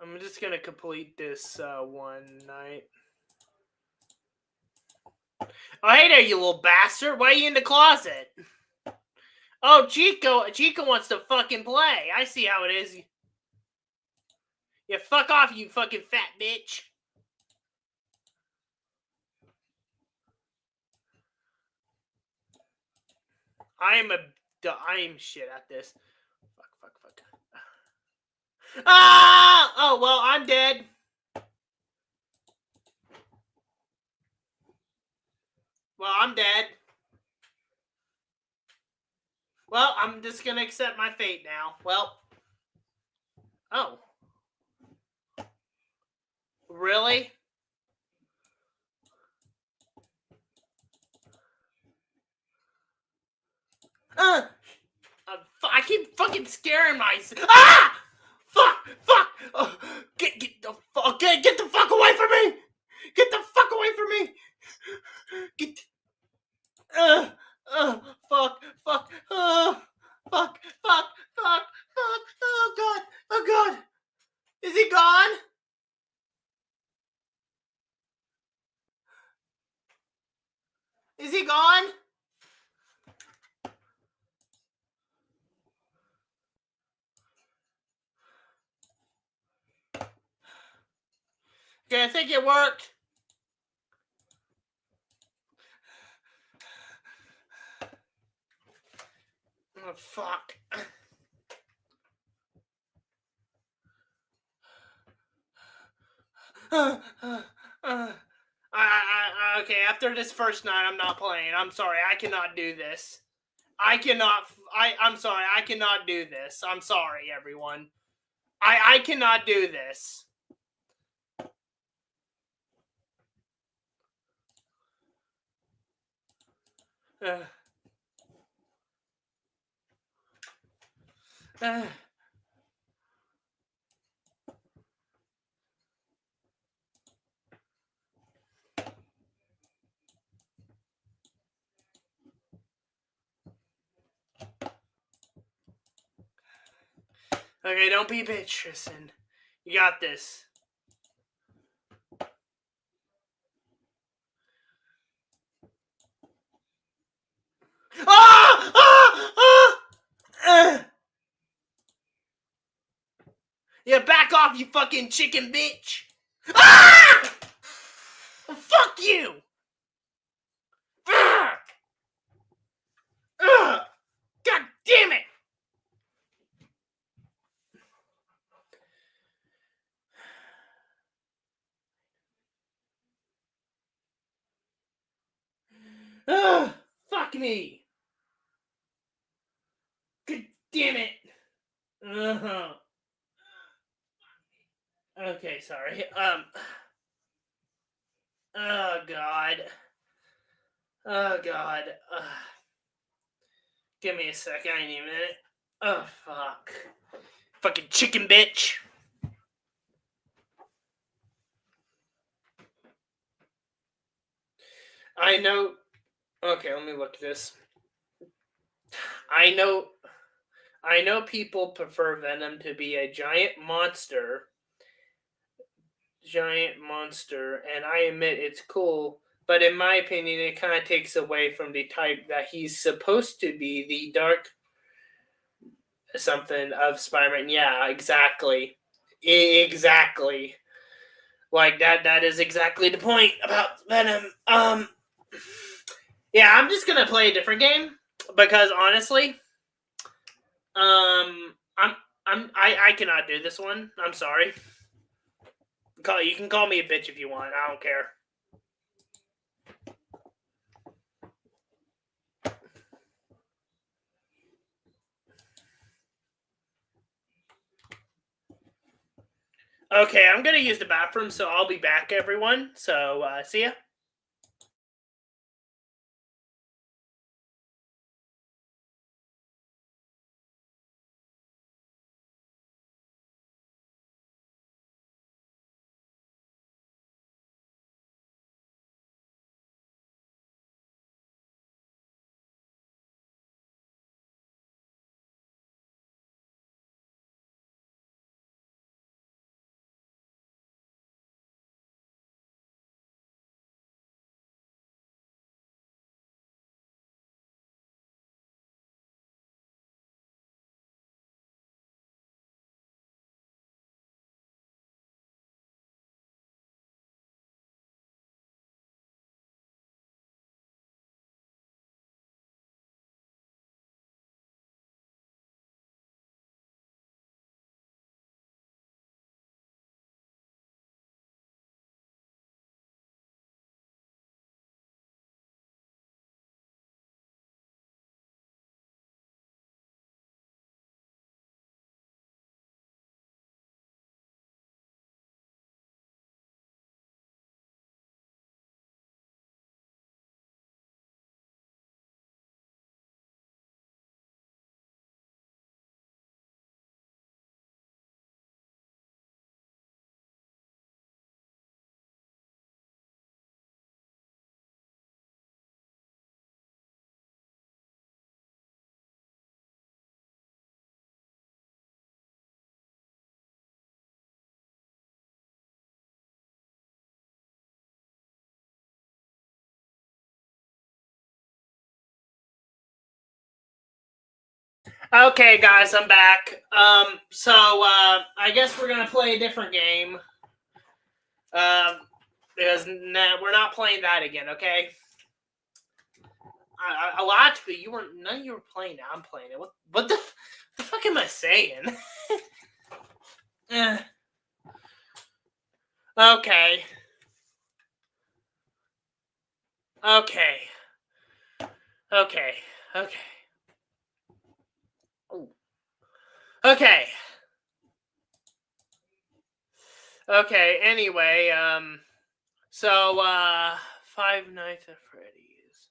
I'm just gonna complete this one night. Oh, hey there, you little bastard. Why are you in the closet? Oh, Chico wants to fucking play. I see how it is. Yeah, fuck off, you fucking fat bitch. I am shit at this. Fuck. Ah! Oh, well, I'm dead. Well, I'm dead. Well, I'm just gonna accept my fate now. Well. Oh. Really? I keep fucking scaring myself. Ah! Fuck! Oh, get the fuck! Get the fuck away from me! Get the fuck away from me! Get. Fuck! Fuck! Is he gone? Okay, I think it worked. Oh, fuck. Okay, after this first night, I'm not playing. I'm sorry, I cannot do this. I'm sorry, I cannot do this. I'm sorry, everyone. I cannot do this. Uh, uh. Okay, don't be a bitch, Tristan. You got this. Ah! Ah! Ah! Yeah, back off, you fucking chicken bitch! Ah! Fuck you! Ah! Ah! God damn it! Ah! Fuck me! God damn it! Uh-huh. Okay, sorry. Oh god. Oh god. Give me a second. I need a minute. Oh fuck. Fucking chicken bitch. I know. Okay, let me look at this. I know people prefer Venom to be a giant monster, and I admit it's cool, but in my opinion, it kind of takes away from the type that he's supposed to be, the dark something of Spider-Man. Yeah, exactly. Exactly. Like that is exactly the point about Venom. Yeah, I'm just gonna play a different game because honestly, I cannot do this one. I'm sorry. You can call me a bitch if you want. I don't care. Okay, I'm gonna use the bathroom, so I'll be back, everyone. So see ya. Okay, guys, I'm back. I guess we're gonna play a different game. Because we're not playing that again. Okay. Logically, you weren't. None of you were playing it. I'm playing it. What the fuck am I saying? Okay. Okay. Okay. Okay. Ooh. Okay. Okay. Anyway, Five Nights at Freddy's.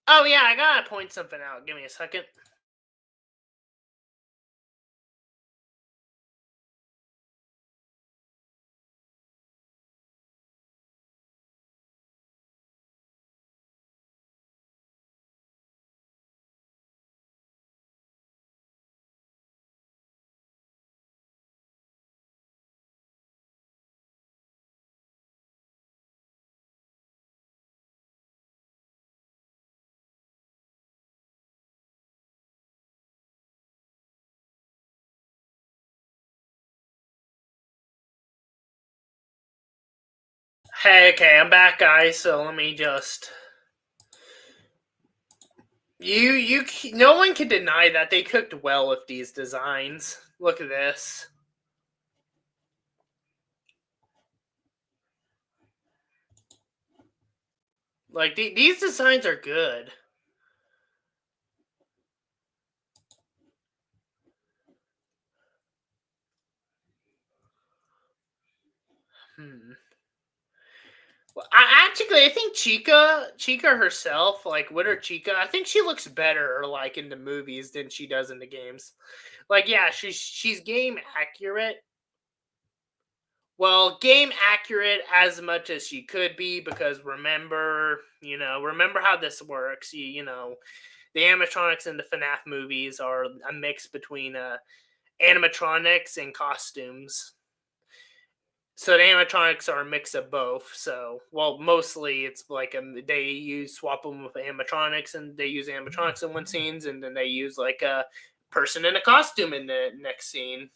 Oh yeah, I gotta point something out. Give me a second. Hey, okay, I'm back, guys. So let me just. No one can deny that they cooked well with these designs. Look at this. Like these designs are good. Well, I think Chica herself, like Witter Chica, I think she looks better like in the movies than she does in the games. Like, yeah, she's game accurate. Well, game accurate as much as she could be because remember how this works. The animatronics in the FNAF movies are a mix between animatronics and costumes. So the animatronics are a mix of both. So, well, mostly it's like they swap them with animatronics, and they use animatronics in one scenes, and then they use like a person in a costume in the next scene.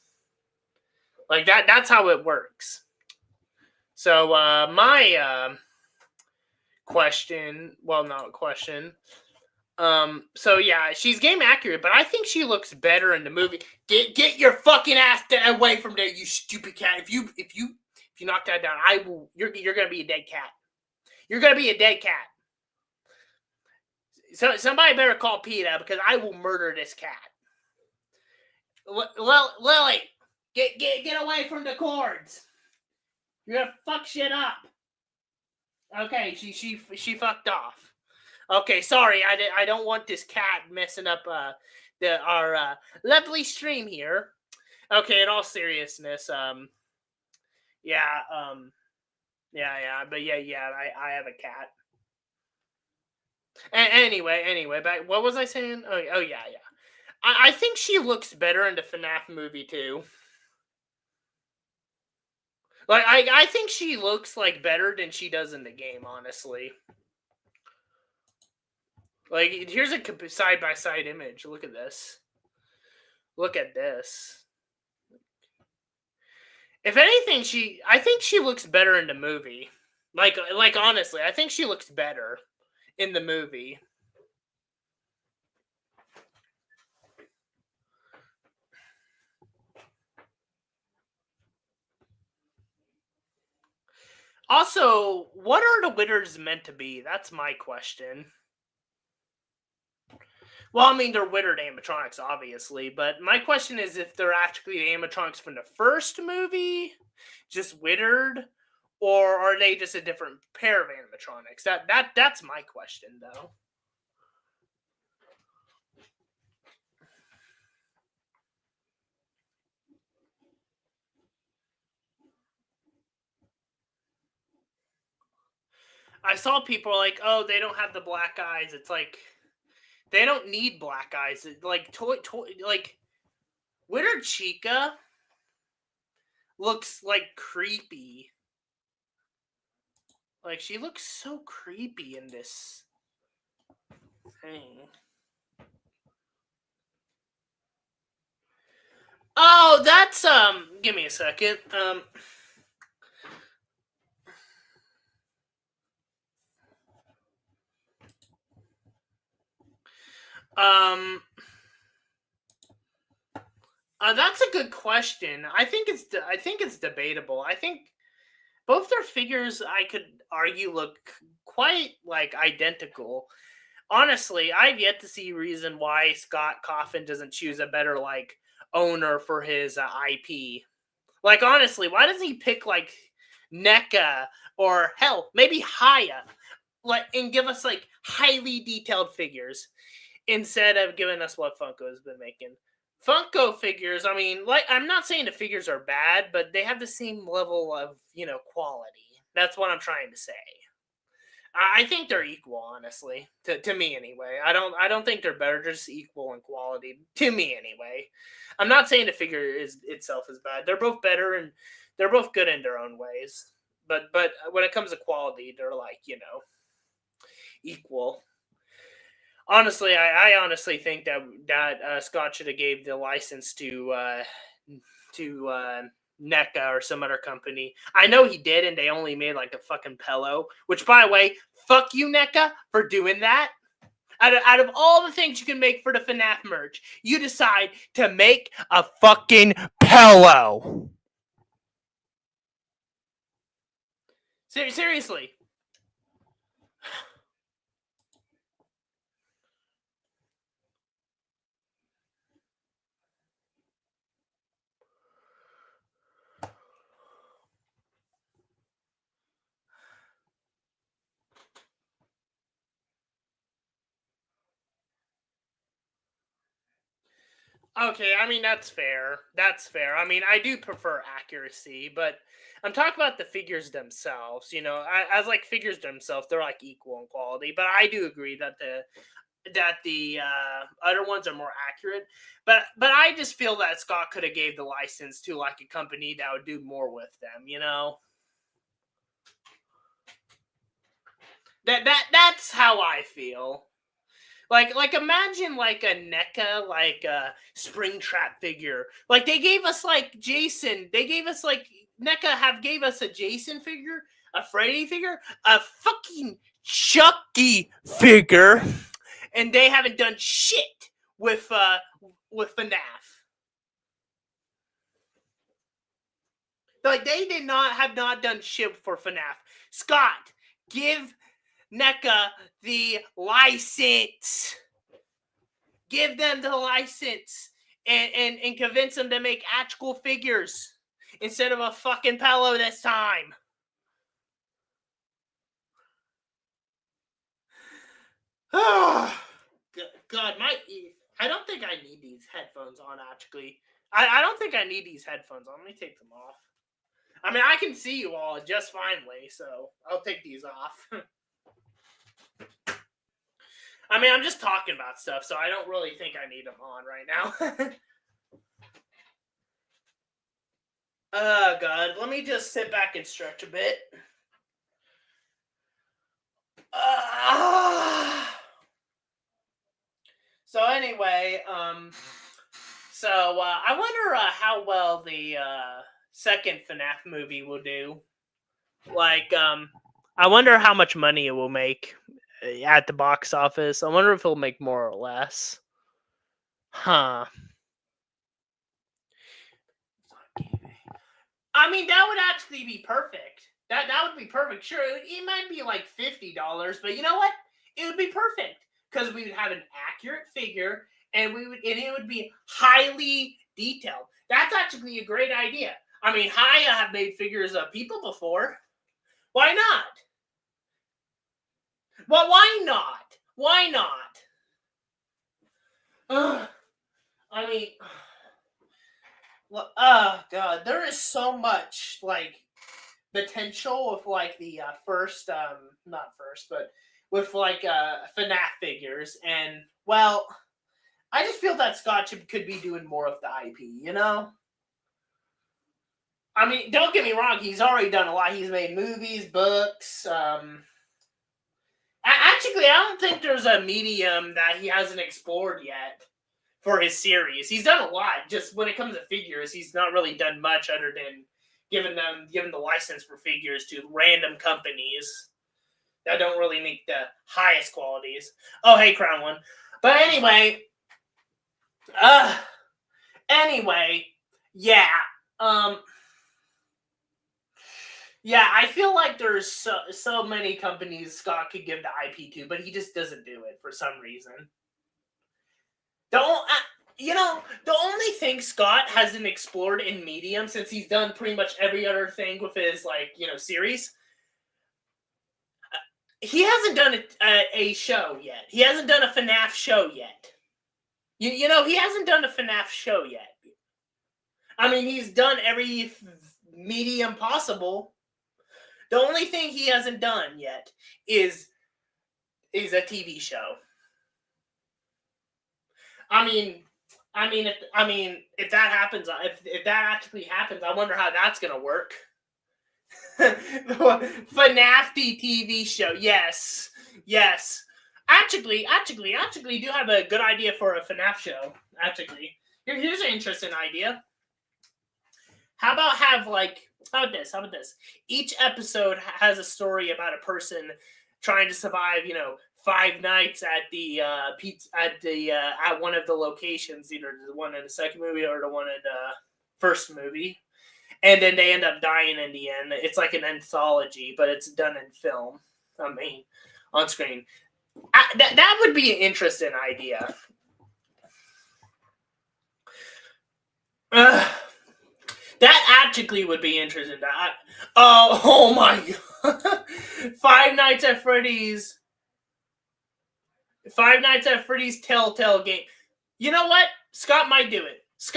Like that. That's how it works. So my question, well, not question. So yeah, she's game accurate, but I think she looks better in the movie. Get your fucking ass away from there, you stupid cat! If you knock that down, I will. You're gonna be a dead cat. You're gonna be a dead cat. So somebody better call PETA because I will murder this cat. Lily, get away from the cords. You're gonna fuck shit up. Okay, she fucked off. Okay, sorry, I don't want this cat messing up our lovely stream here. Okay, in all seriousness, yeah, but yeah, I have a cat. Anyway, back. What was I saying? Oh yeah. I think she looks better in the FNAF movie too. Like I think she looks like better than she does in the game, honestly. Like here's a side by side image. Look at this. Look at this. If anything, I think she looks better in the movie. Like honestly, I think she looks better in the movie. Also, what are the Witters meant to be? That's my question. Well, I mean, they're Wittered animatronics, obviously, but my question is if they're actually the animatronics from the first movie, just Wittered, or are they just a different pair of animatronics? That's my question, though. I saw people like, oh, they don't have the black eyes. It's like they don't need black eyes. Like like Witter Chica looks like creepy. Like she looks so creepy in this thing. Oh, that's give me a second. Um that's a good question. I think it's debatable. I think both their figures I could argue look quite like identical. Honestly, I've yet to see reason why Scott Coffin doesn't choose a better like owner for his IP. Like honestly, why doesn't he pick like NECA or hell, maybe Haya, like and give us like highly detailed figures instead of giving us what Funko's been making. Funko figures, I mean, like I'm not saying the figures are bad, but they have the same level of, quality. That's what I'm trying to say. I think they're equal, honestly, to me anyway. I don't think they're better, just equal in quality to me anyway. I'm not saying the figure is itself is bad. They're both better and they're both good in their own ways. But when it comes to quality, they're like equal. Honestly, I honestly think that Scott should have gave the license to NECA or some other company. I know he did, and they only made like a fucking pillow. Which, by the way, fuck you, NECA, for doing that. Out of all the things you can make for the FNAF merch, you decide to make a fucking pillow. Seriously. Okay, I mean that's fair. That's fair. I mean, I do prefer accuracy, but I'm talking about the figures themselves. As like figures themselves, they're like equal in quality. But I do agree that the other ones are more accurate. But I just feel that Scott could have gave the license to like a company that would do more with them. That's how I feel. Like imagine like a NECA like a Springtrap figure. Like they gave us like Jason. They gave us like NECA have gave us a Jason figure, a Freddy figure, a fucking Chucky figure, and they haven't done shit with FNAF. Like they did not have not done shit for FNAF. Scott, give NECA the license. Give them the license and convince them to make actual figures instead of a fucking pillow this time. God, I don't think I need these headphones on actually. I don't think I need these headphones on. Let me take them off. I mean, I can see you all just finely, so I'll take these off. I mean, I'm just talking about stuff, so I don't really think I need them on right now. Oh, God. Let me just sit back and stretch a bit. Uh, so anyway, I wonder how well the second FNAF movie will do. Like, I wonder how much money it will make at the box office. I wonder if it'll make more or less. Huh. I mean, that would actually be perfect. That would be perfect. Sure, it might be like $50, but you know what? It would be perfect because we would have an accurate figure, and it would be highly detailed. That's actually a great idea. I mean, Haya have made figures of people before. Why not? Well, why not? Why not? Ugh. I mean, well, oh god, there is so much like potential with like the first not first but with like FNAF figures, and well, I just feel that Scott could be doing more of the IP. I mean, don't get me wrong, he's already done a lot. He's made movies, books. Actually, I don't think there's a medium that he hasn't explored yet for his series. He's done a lot. Just when it comes to figures, he's not really done much other than giving the license for figures to random companies that don't really make the highest qualities. Oh, hey, Crown One. But anyway, yeah. Yeah, I feel like there's so many companies Scott could give the IP to, but he just doesn't do it for some reason. The only thing Scott hasn't explored in Medium, since he's done pretty much every other thing with his series, he hasn't done a show yet. He hasn't done a FNAF show yet. He hasn't done a FNAF show yet. I mean, he's done every medium possible. The only thing he hasn't done yet is a TV show. If that happens, if that actually happens, I wonder how that's gonna work. FNAF TV show, yes. Actually, do have a good idea for a FNAF show. Actually, here's an interesting idea. How about this? Each episode has a story about a person trying to survive, 5 nights at the at one of the locations, either the one in the second movie or the one in the first movie, and then they end up dying in the end. It's like an anthology, but it's done in film. On screen. That would be an interesting idea. That actually would be interesting. Oh my god! Five Nights at Freddy's Telltale game. You know what? Scott might do it. He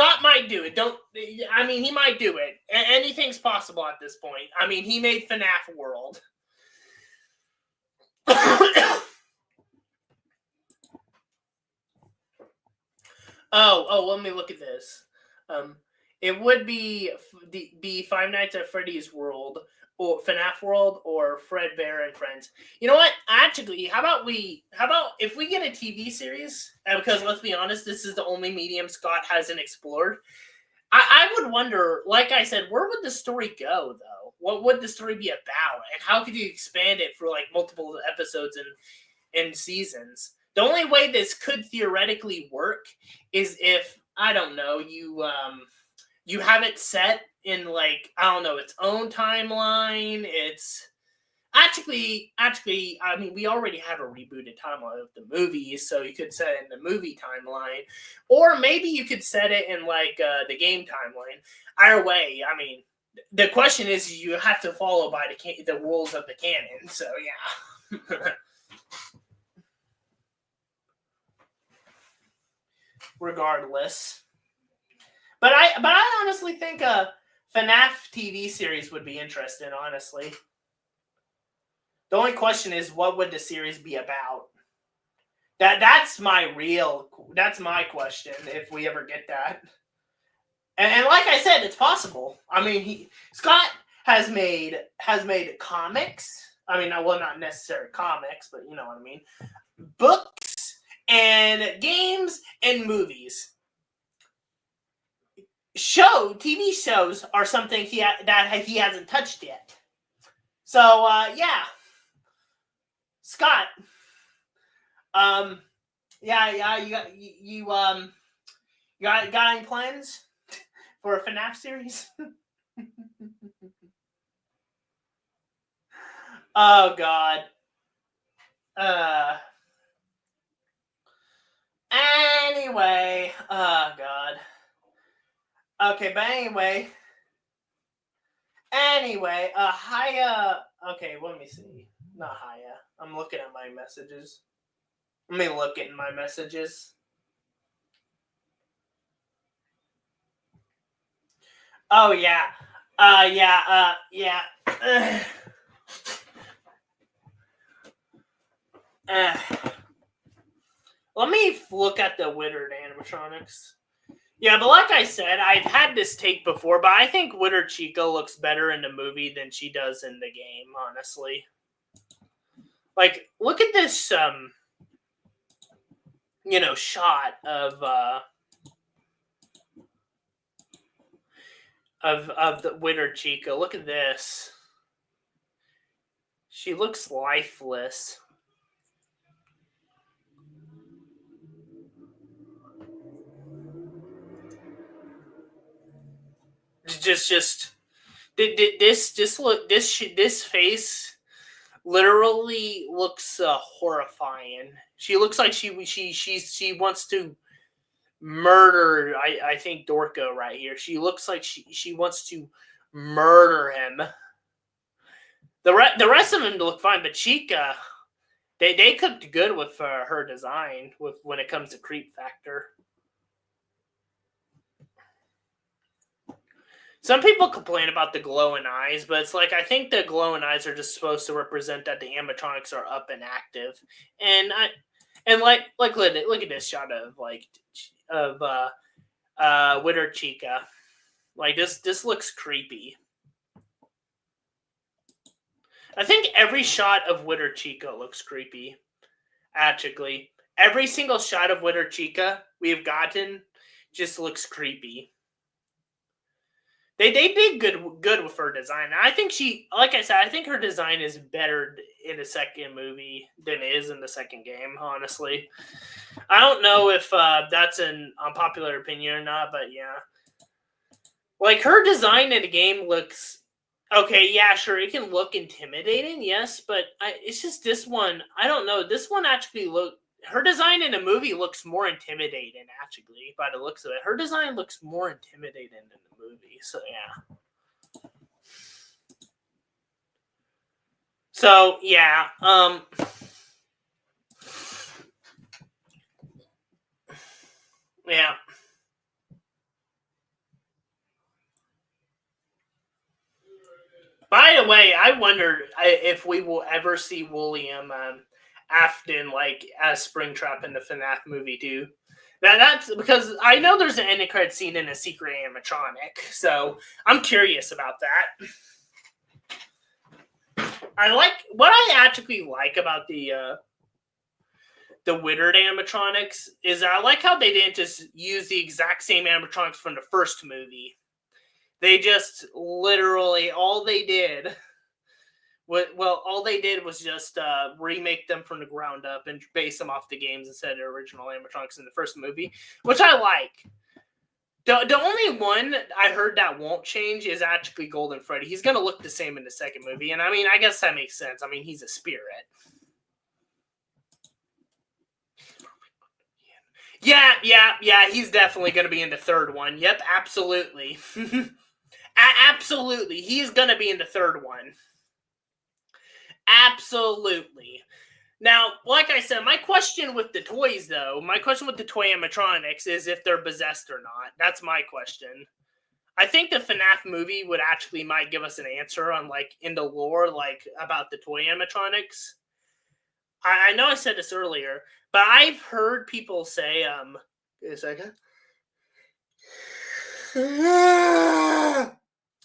might do it. Anything's possible at this point. He made FNAF World. Let me look at this. It would be Five Nights at Freddy's World or FNAF World or Fredbear and Friends. You know what? Actually, how about if we get a TV series? Because let's be honest, this is the only medium Scott hasn't explored. I would wonder, like I said, where would the story go though? What would the story be about, and how could you expand it for multiple episodes and seasons? The only way this could theoretically work is if, I don't know, you have it set in its own timeline. It's actually, we already have a rebooted timeline of the movies, so you could set it in the movie timeline, or maybe you could set it in the game timeline. Either way, the question is, you have to follow by the rules of the canon. So yeah. Regardless. But I honestly think a FNAF TV series would be interesting, honestly. The only question is, what would the series be about? That's my question, if we ever get that. And like I said, it's possible. Scott has made comics. Not necessarily comics, but you know what I mean. Books and games and movies. TV shows are something that he hasn't touched yet. So yeah, Scott. You got any plans for a FNAF series? Oh God. Anyway, oh God. Okay, but anyway, Haya. Okay, let me see. Not Haya. I'm looking at my messages. Let me look at my messages. Oh yeah. Yeah. Let me look at the Withered animatronics. Yeah, but like I said, I've had this take before, but I think Withered Chica looks better in the movie than she does in the game, honestly. Look at this, shot of of the Winter Chica. Look at this. She looks lifeless. Just this face literally looks horrifying. She looks like she wants to murder. I think Dorco right here. She looks like she wants to murder him. The rest of them look fine, but Chica, they cooked good with her design with when it comes to creep factor. Some people complain about the glowing eyes, but it's like I think the glowing eyes are just supposed to represent that the animatronics are up and active. And look at this shot of Winter Chica. Like this looks creepy. I think every shot of Winter Chica looks creepy. Actually, every single shot of Winter Chica we've gotten just looks creepy. They did good with her design. I think like I said, I think her design is better in the second movie than it is in the second game. Honestly, I don't know if that's an unpopular opinion or not, but yeah, like her design in the game looks okay. Yeah, sure, it can look intimidating, yes, but it's just this one. I don't know. This one actually her design in the movie looks more intimidating, actually, by the looks of it. Her design looks more intimidating in the movie, so yeah. So, yeah, yeah. By the way, I wonder if we will ever see William Afton, like, as Springtrap in the FNAF movie, too. That's because I know there's an end credit scene in a secret animatronic, so I'm curious about that. I like what I actually like about the Withered animatronics is I like how they didn't just use the exact same animatronics from the first movie. They just literally all they did was just remake them from the ground up and base them off the games instead of the original animatronics in the first movie, which I like. The only one I heard that won't change is actually Golden Freddy. He's going to look the same in the second movie, and I mean, I guess that makes sense. I mean, he's a spirit. Yeah. He's definitely going to be in the third one. Yep, absolutely. Absolutely. He's going to be in the third one. Absolutely. Now, like I said, my question with the toys, though, my question with the toy animatronics is if they're possessed or not. That's my question. I think the FNAF movie would actually might give us an answer on, like, in the lore, like, about the toy animatronics. I know I said this earlier, but I've heard people say, wait a second.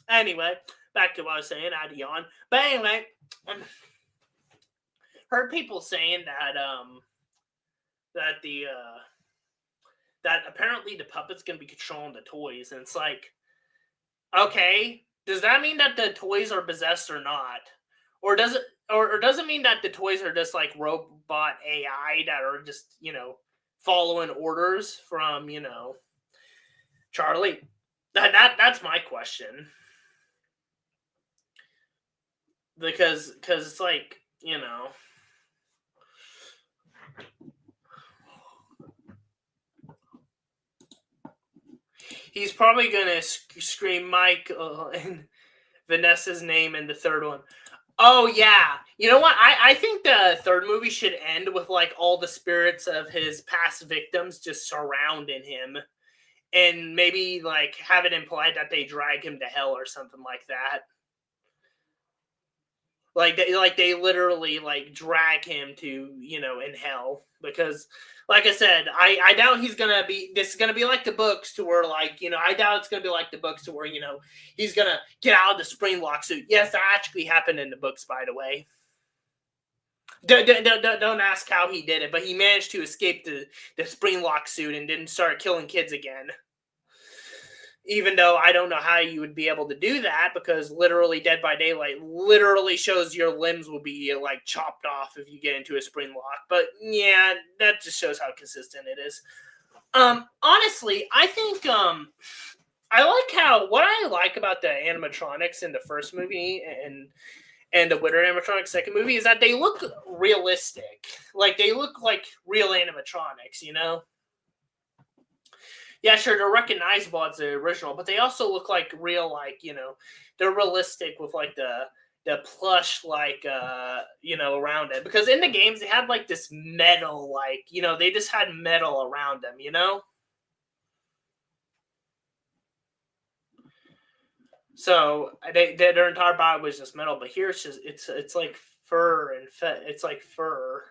Anyway, back to what I was saying, I had to yawn. But anyway, heard people saying that that apparently the puppet's gonna be controlling the toys, and it's like, okay, does that mean that the toys are possessed or not, or does it mean that the toys are just like robot AI that are just following orders from Charlie? That's my question, because it's like he's probably gonna scream Mike and Vanessa's name in the third one. Oh yeah, you know what? I think the third movie should end with like all the spirits of his past victims just surrounding him, and maybe like have it implied that they drag him to hell or something like that. Like they literally like drag him to in hell, because like I said, I doubt he's gonna be this is gonna be like the books to where like I doubt it's gonna be like the books to where he's gonna get out of the spring lock suit. Yes, that actually happened in the books, by the way. Don't ask how he did it, but he managed to escape the spring lock suit and didn't start killing kids again. Even though I don't know how you would be able to do that, because literally Dead by Daylight literally shows your limbs will be like chopped off if you get into a spring lock. But yeah, that just shows how consistent it is. Honestly, I think I like how what I like about the animatronics in the first movie and the Winter animatronics second movie is that they look realistic. Like they look like real animatronics, you know? Yeah, sure, they're recognizable as the original, but they also look like real, like, you know, they're realistic with like the plush like you know, around it. Because in the games they had like this metal, like, you know, they just had metal around them, you know? So their entire body was just metal, but here it's just it's like fur and it's like fur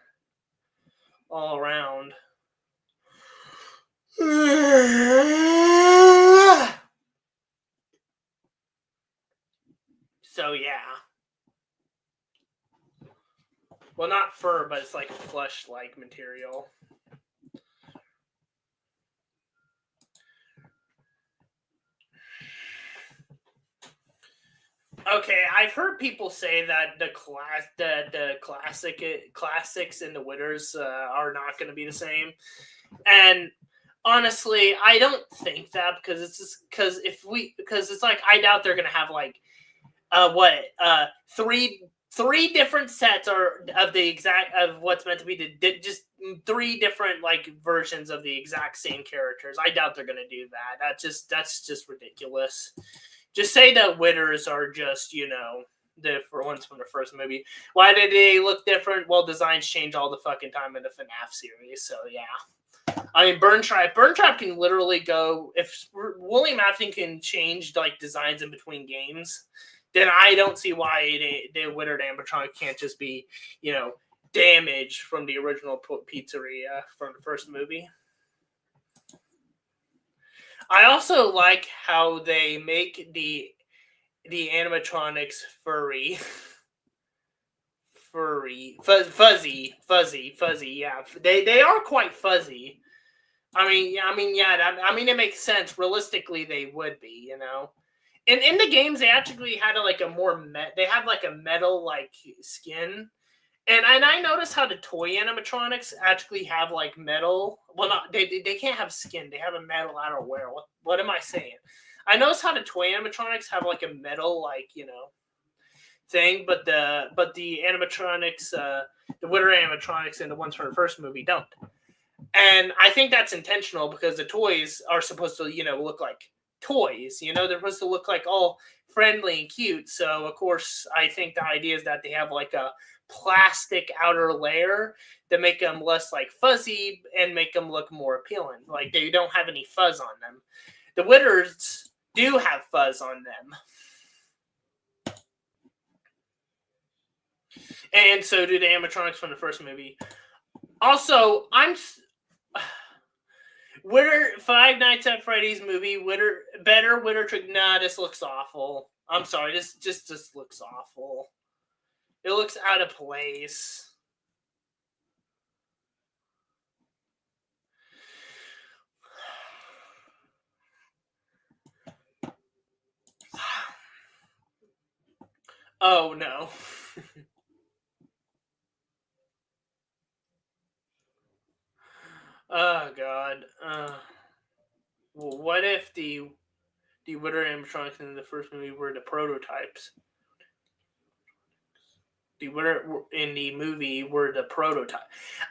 all around. So yeah, well, not fur, but it's like flesh like material. Okay, I've heard people say that the classics and the winners are not going to be the same, and honestly, I don't think that because it's just because it's like I doubt they're going to have like what three different sets are of the exact of what's meant to be just three different like versions of the exact same characters. I doubt they're going to do that. That's just ridiculous. Just say that winners are just, you know, the ones from the first movie. Why did they look different? Well, designs change all the fucking time in the FNAF series, so yeah. I mean, Burn Trap can literally go if William Afton can change like designs in between games. Then I don't see why the Winter animatronic can't just be, you know, damaged from the original pizzeria from the first movie. I also like how they make the animatronics furry. Fuzzy. Yeah, they are quite fuzzy. I mean, it makes sense. Realistically, they would be, you know. And in the games, they actually had like a more they have like a metal like skin, and I noticed how the toy animatronics actually have like metal. Well, not they can't have skin. They have a metal outerwear. What am I saying? I noticed how the toy animatronics have like a metal like, you know, thing, but the animatronics, the Winter animatronics and the ones from the first movie don't. And I think that's intentional because the toys are supposed to, you know, look like toys. You know, they're supposed to look like all friendly and cute. So of course, I think the idea is that they have like a plastic outer layer to make them less like fuzzy and make them look more appealing. Like they don't have any fuzz on them. The Winners do have fuzz on them. And so do the animatronics from the first movie. Also, Winter Five Nights at Freddy's movie. Winter Trick. Nah, this looks awful. I'm sorry. This just looks awful. It looks out of place. Oh no. Oh god. Well, what if the Winter animatronics in the first movie were the prototypes? The Winter in the movie were the prototype.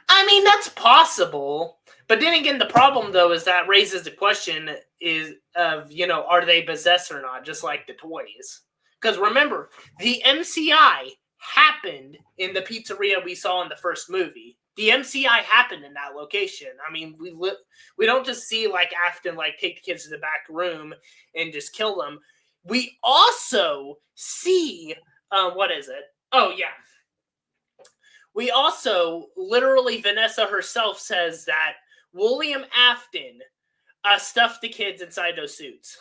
I mean, that's possible. But then again, the problem though is that raises the question is of, you know, are they possessed or not, just like the toys? Because remember, the MCI happened in the pizzeria we saw in the first movie. The MCI happened in that location. I mean, we don't just see like Afton like take the kids to the back room and just kill them. We also see what is it? Oh yeah. We also literally Vanessa herself says that William Afton stuffed the kids inside those suits.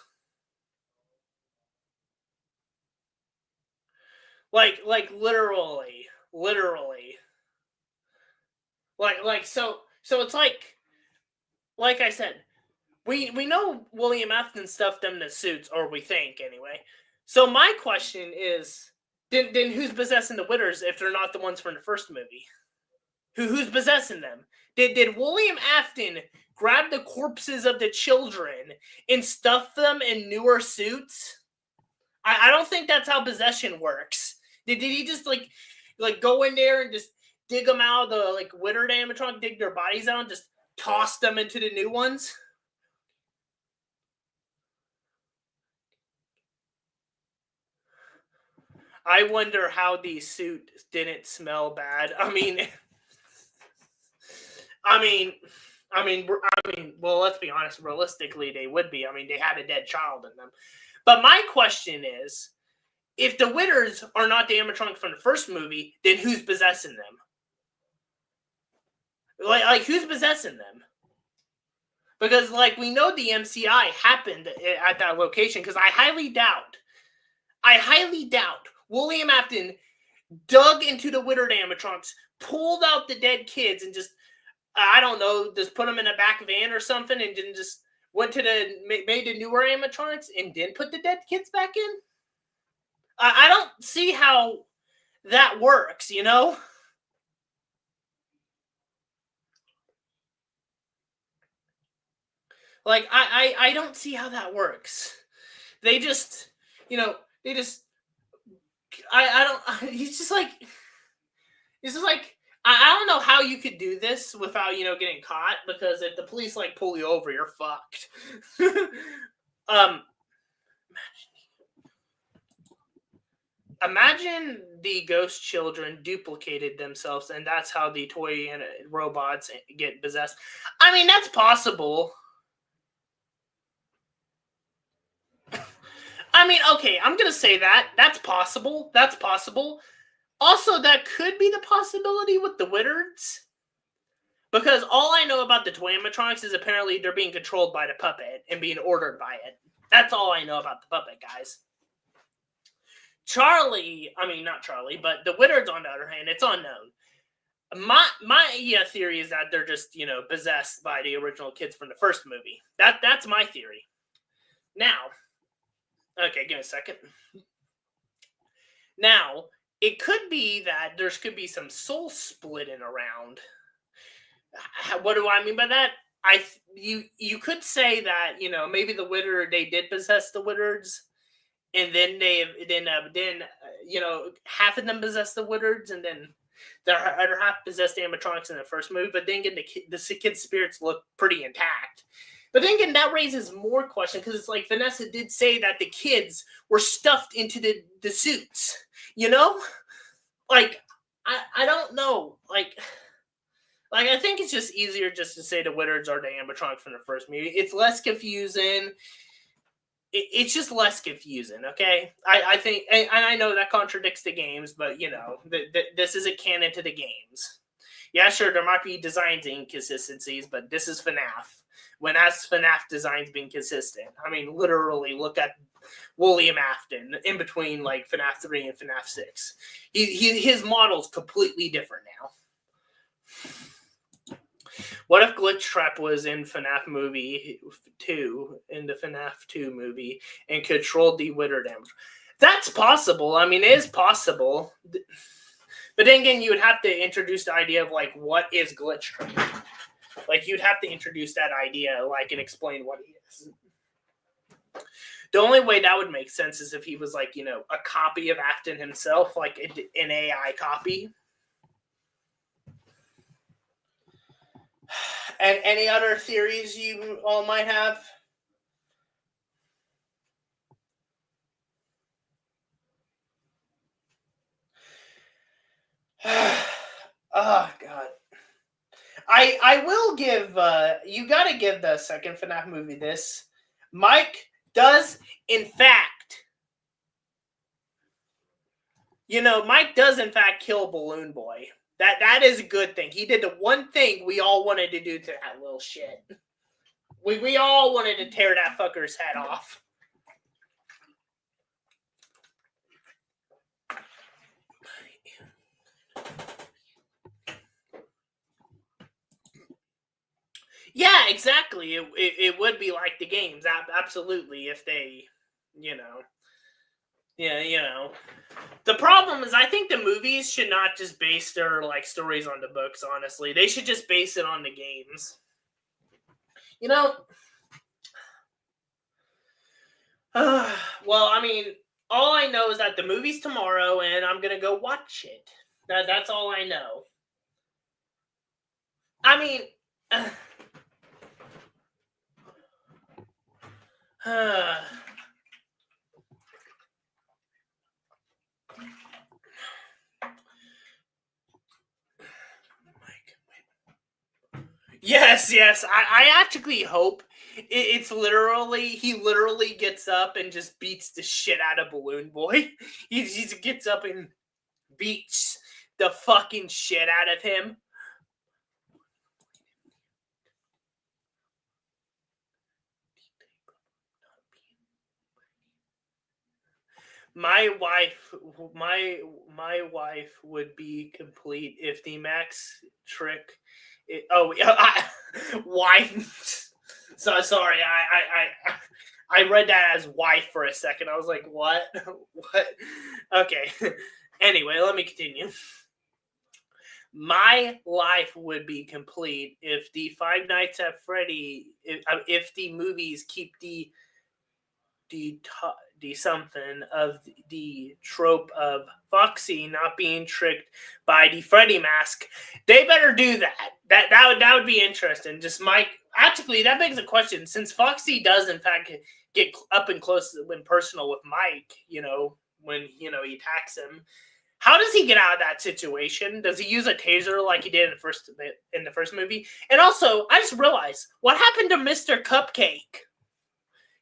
Like literally. Like so it's like I said, we know William Afton stuffed them in the suits, or we think anyway. So my question is, then who's possessing the Witters if they're not the ones from the first movie? Who's possessing them? Did William Afton grab the corpses of the children and stuff them in newer suits? I don't think that's how possession works. Did he just like go in there and just dig them out of the like Witter animatronic, dig their bodies out, and just toss them into the new ones? I wonder how the suit didn't smell bad. I mean, well, let's be honest. Realistically, they would be. I mean, they had a dead child in them. But my question is, if the Witters are not the animatronics from the first movie, then who's possessing them? Like who's possessing them? Because like we know the MCI happened at that location. Because I highly doubt William Afton dug into the Witter animatronics, pulled out the dead kids, and just I don't know, just put them in a back van or something, and then just went to made the newer animatronics and then put the dead kids back in. I don't see how that works, you know? Like I don't see how that works. They just, you know, they just I don't. He's just like I don't know how you could do this without getting caught, because if the police like pull you over, you're fucked. um, imagine the ghost children duplicated themselves, and that's how the toy and robots get possessed. I mean, that's possible. I mean, okay, I'm gonna say that that's possible. That's possible. Also, that could be the possibility with the Wittards. Because all I know about the toy animatronics is apparently they're being controlled by the puppet and being ordered by it. That's all I know about the puppet, guys. Not Charlie, but the Wittards, on the other hand, it's unknown. My theory is that they're just possessed by the original kids from the first movie. That's my theory. Now, okay, give me a second. Now, it could be that there could be some soul splitting around. What do I mean by that? You could say that maybe the Witter, they did possess the Wittards, and then half of them possessed the Wittards, and then the other half possessed animatronics in the first movie. But then again, the kids' spirits look pretty intact. But then again, that raises more questions, because it's like Vanessa did say that the kids were stuffed into the suits. Like I don't know, like I think it's just easier just to say the Wittards are the animatronics from the first movie. It's less confusing. It's just less confusing, okay? I think, and I know that contradicts the games, but this isn't canon to the games. Yeah, sure, there might be design inconsistencies, but this is FNAF. When has FNAF designs been consistent? I mean, literally, look at William Afton in between like FNAF 3 and FNAF 6. His model's completely different now. What if Glitch Trap was in FNAF movie 2, in the FNAF 2 movie, and controlled the Witter damage? That's possible. I mean, it is possible. But then again, you would have to introduce the idea of, like, what is Glitch Trap? Like, you'd have to introduce that idea, like, and explain what he is. The only way that would make sense is if he was, like, a copy of Afton himself, like an AI copy. And any other theories you all might have? Oh God. I will give you gotta give the second FNAF movie this. Mike does in fact Mike does in fact kill Balloon Boy. That is a good thing. He did the one thing we all wanted to do to that little shit. We all wanted to tear that fucker's head off. Yeah, exactly. It would be like the games, absolutely, if they, you know, yeah, The problem is, I think the movies should not just base their like stories on the books. Honestly, they should just base it on the games. You know, well, I mean, all I know is that the movie's tomorrow, and I'm gonna go watch it. That's all I know. I mean, yes, yes. I actually hope it's literally he literally gets up and just beats the shit out of Balloon Boy. He just gets up and beats the fucking shit out of him. My wife, my wife would be complete if the Max trick. Oh, yeah, wife. So sorry, I read that as wife for a second. I was like, what? What? Okay. Anyway, let me continue. My life would be complete if the Five Nights at Freddy, if the movies keep the something of the trope of Foxy not being tricked by the Freddy mask. They better do that. That would be interesting. Just Mike. Actually, that begs a question. Since Foxy does in fact get up and close and personal with Mike, when he attacks him. How does he get out of that situation? Does he use a taser like he did in the first movie? And also, I just realized what happened to Mr. Cupcake.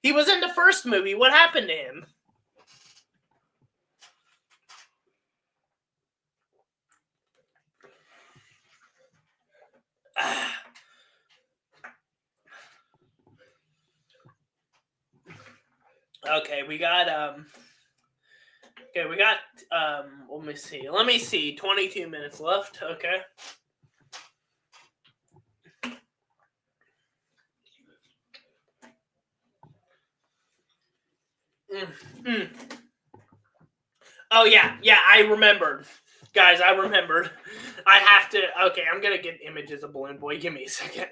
He was in the first movie. What happened to him? Okay, we got let me see. 22 minutes left. Okay. Mm. Oh yeah, I remembered. Guys, I remembered. I have to okay, I'm gonna get images of Balloon Boy. Give me a second.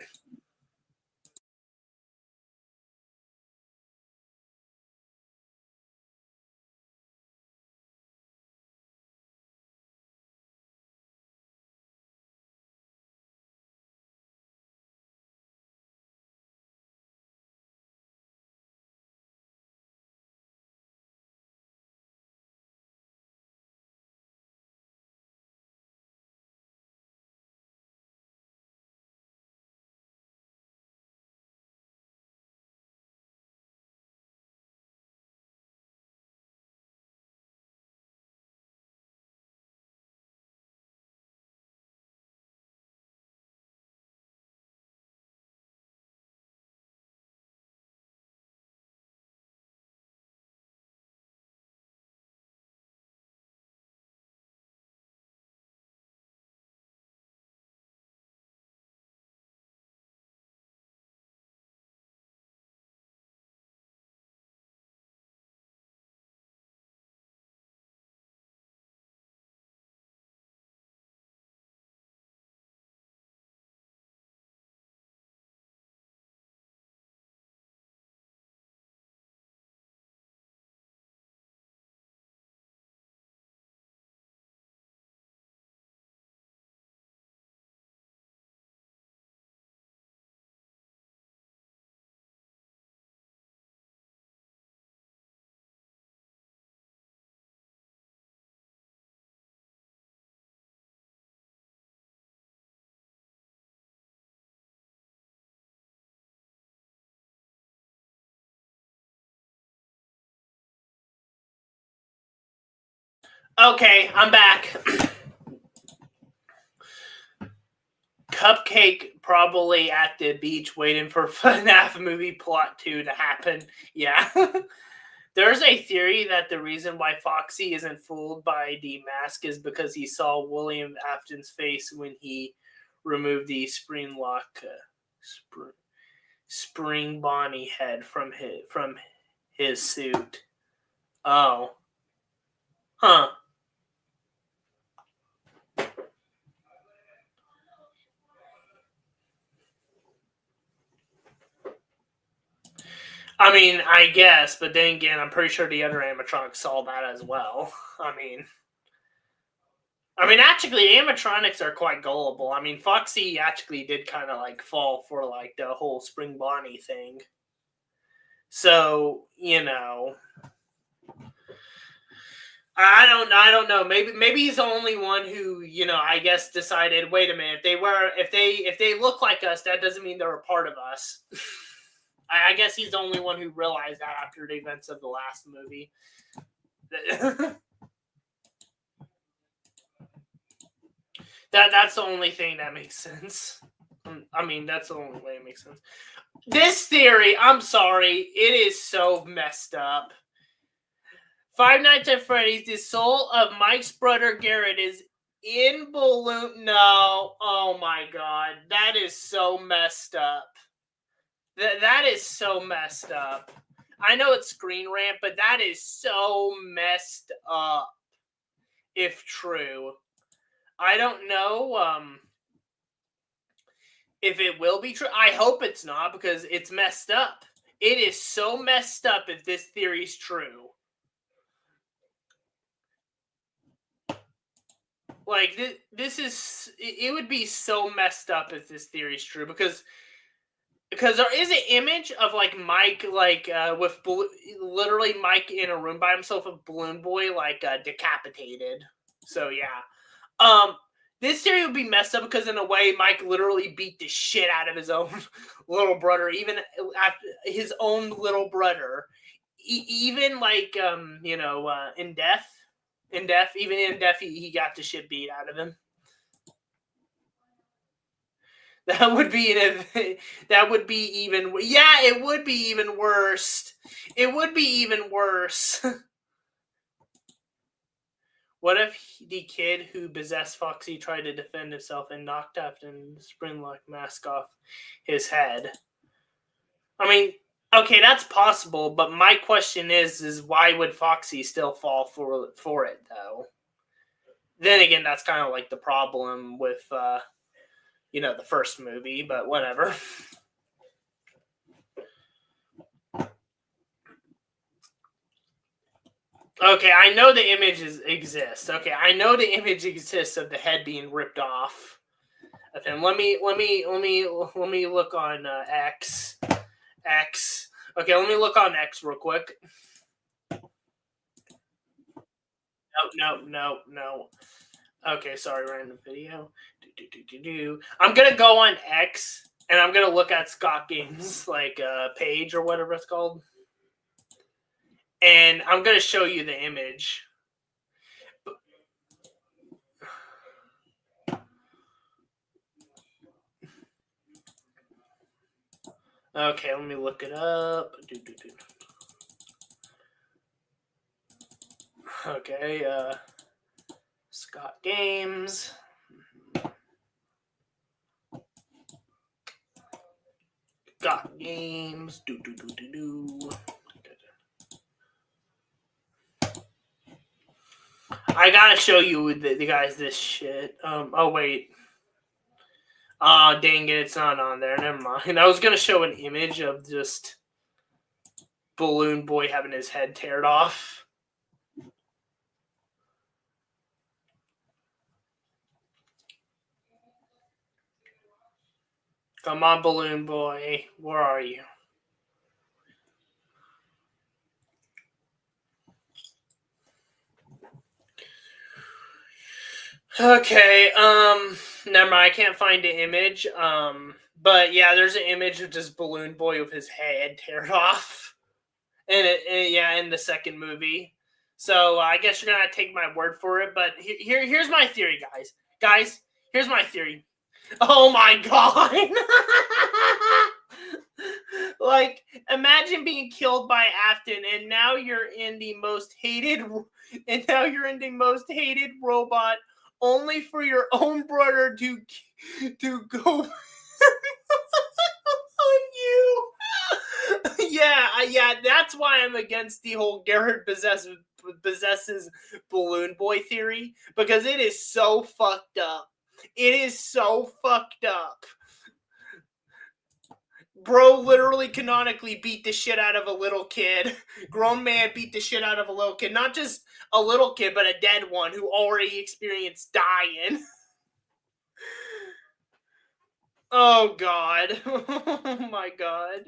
Okay, I'm back. Cupcake probably at the beach waiting for FNAF movie plot 2 to happen. Yeah. There's a theory that the reason why Foxy isn't fooled by the mask is because he saw William Afton's face when he removed the Spring Bonnie head from his suit. Oh. Huh. I mean, I guess, but then again, I'm pretty sure the other animatronics saw that as well. Actually, animatronics are quite gullible. I mean, Foxy actually did kind of like fall for like the whole Spring Bonnie thing. So, I don't know. Maybe he's the only one who, I guess decided, wait a minute, if they look like us, that doesn't mean they're a part of us. I guess he's the only one who realized that after the events of the last movie. That's the only thing that makes sense. That's the only way it makes sense. This theory, I'm sorry, it is so messed up. Five Nights at Freddy's, the soul of Mike's brother Garrett is in balloon. No, oh my god, that is so messed up. That is so messed up. I know it's Screen Rant, but that is so messed up. If true, I don't know if it will be true. I hope it's not, because it's messed up. It is so messed up if this theory is true. Like, this is, it would be so messed up if this theory is true, because there is an image of like Mike, like with literally Mike in a room by himself with Balloon Boy like decapitated. So yeah, this theory would be messed up because in a way Mike literally beat the shit out of his own little brother, even after his own little brother, even like in death, even in death, he got the shit beat out of him. That would be even. Yeah, it would be even worse. It would be even worse. What if the kid who possessed Foxy tried to defend himself and knocked Captain Springlock mask off his head? I mean, okay, that's possible, but my question is why would Foxy still fall for it though? Then again, that's kind of like the problem with the first movie, but whatever. Okay, I know the images exist. Okay, I know the image exists of the head being ripped off of him. Let me look on X. Okay, let me look on X real quick. No. Okay, sorry, random video. I'm gonna go on X and I'm gonna look at Scott Games like page or whatever it's called, and I'm gonna show you the image. Okay, let me look it up. Okay, Scott Games. Scott Games. I gotta show you the guys this shit. Oh wait. Oh dang it, it's not on there. Never mind. I was gonna show an image of just Balloon Boy having his head teared off. Come on, Balloon Boy. Where are you? Okay, never mind. I can't find the image. But yeah, there's an image of just Balloon Boy with his head teared off, and in the second movie. So I guess you're gonna take my word for it. But here's my theory, guys. Guys, here's my theory. Oh my god! Like, imagine being killed by Afton, and now you're in the most hated, robot, only for your own brother to go. yeah. That's why I'm against the whole Garrett possesses balloon boy theory, because it is so fucked up. It is so fucked up. Bro literally canonically beat the shit out of a little kid. Grown man beat the shit out of a little kid. Not just a little kid, but a dead one who already experienced dying. Oh, God. Oh, my God.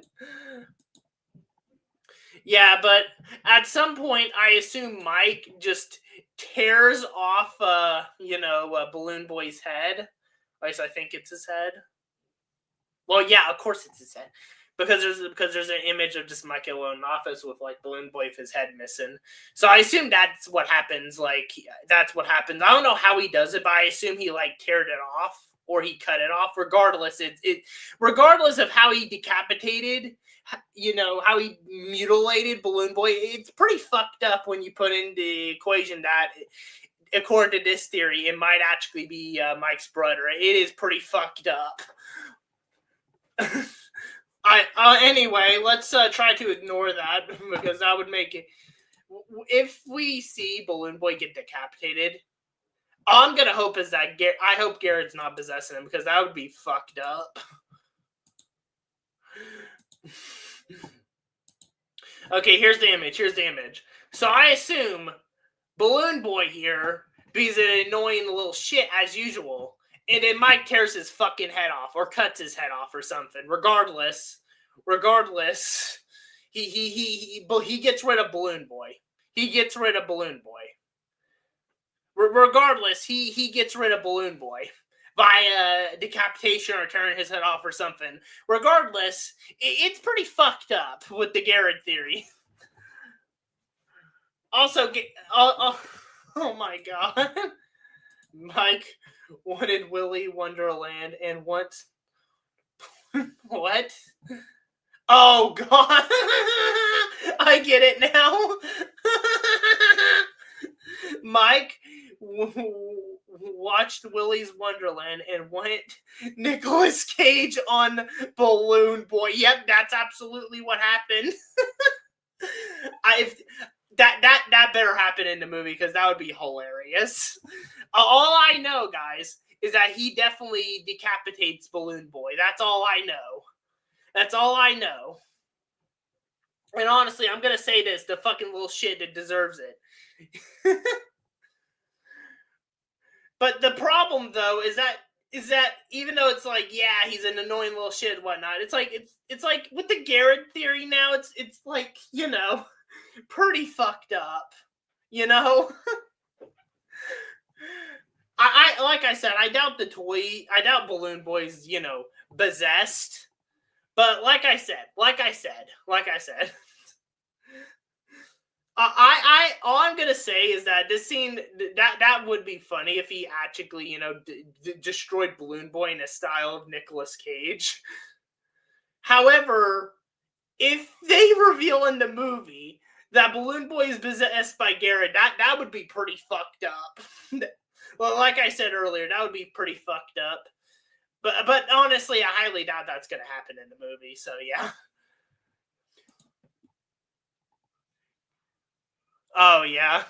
Yeah, but at some point, I assume Mike just tears off, Balloon Boy's head. At least I think it's his head. Well, yeah, of course it's his head, because there's an image of just Mike alone in the office with like Balloon Boy with his head missing. So I assume that's what happens. Like that's what happens. I don't know how he does it, but I assume he like teared it off or he cut it off. Regardless, regardless of how he decapitated, how he mutilated Balloon Boy. It's pretty fucked up when you put in the equation that, according to this theory, it might actually be Mike's brother. It is pretty fucked up. Anyway, let's try to ignore that, because that would make it. If we see Balloon Boy get decapitated, all I'm gonna hope is that I hope Garrett's not possessing him, because that would be fucked up. Okay, here's the image. So I assume Balloon Boy here be's an annoying little shit as usual, and then Mike tears his fucking head off or cuts his head off or something. Regardless, he gets rid of Balloon Boy. Regardless, he gets rid of Balloon Boy via decapitation or tearing his head off or something. Regardless, it's pretty fucked up with the Garrett theory. Also, oh my God. Mike wanted Willy Wonderland and wants... What? Oh, God. I get it now. Mike watched Willy's Wonderland and wanted Nicolas Cage on Balloon Boy. Yep, that's absolutely what happened. That better happen in the movie, because that would be hilarious. All I know, guys, is that he definitely decapitates Balloon Boy. That's all I know. And honestly, I'm gonna say this: the fucking little shit that deserves it. But the problem, though, is that even though it's like, yeah, he's an annoying little shit and whatnot, it's like with the Garrett theory now, it's like, pretty fucked up, I like I said, I doubt Balloon Boy's, possessed. But like I said, all I'm gonna say is that this scene, that would be funny if he actually, destroyed Balloon Boy in a style of Nicolas Cage. However, if they reveal in the movie that Balloon Boy is possessed by Garrett, that would be pretty fucked up. Well, like I said earlier, that would be pretty fucked up. But honestly, I highly doubt that's gonna happen in the movie. So yeah. Oh yeah.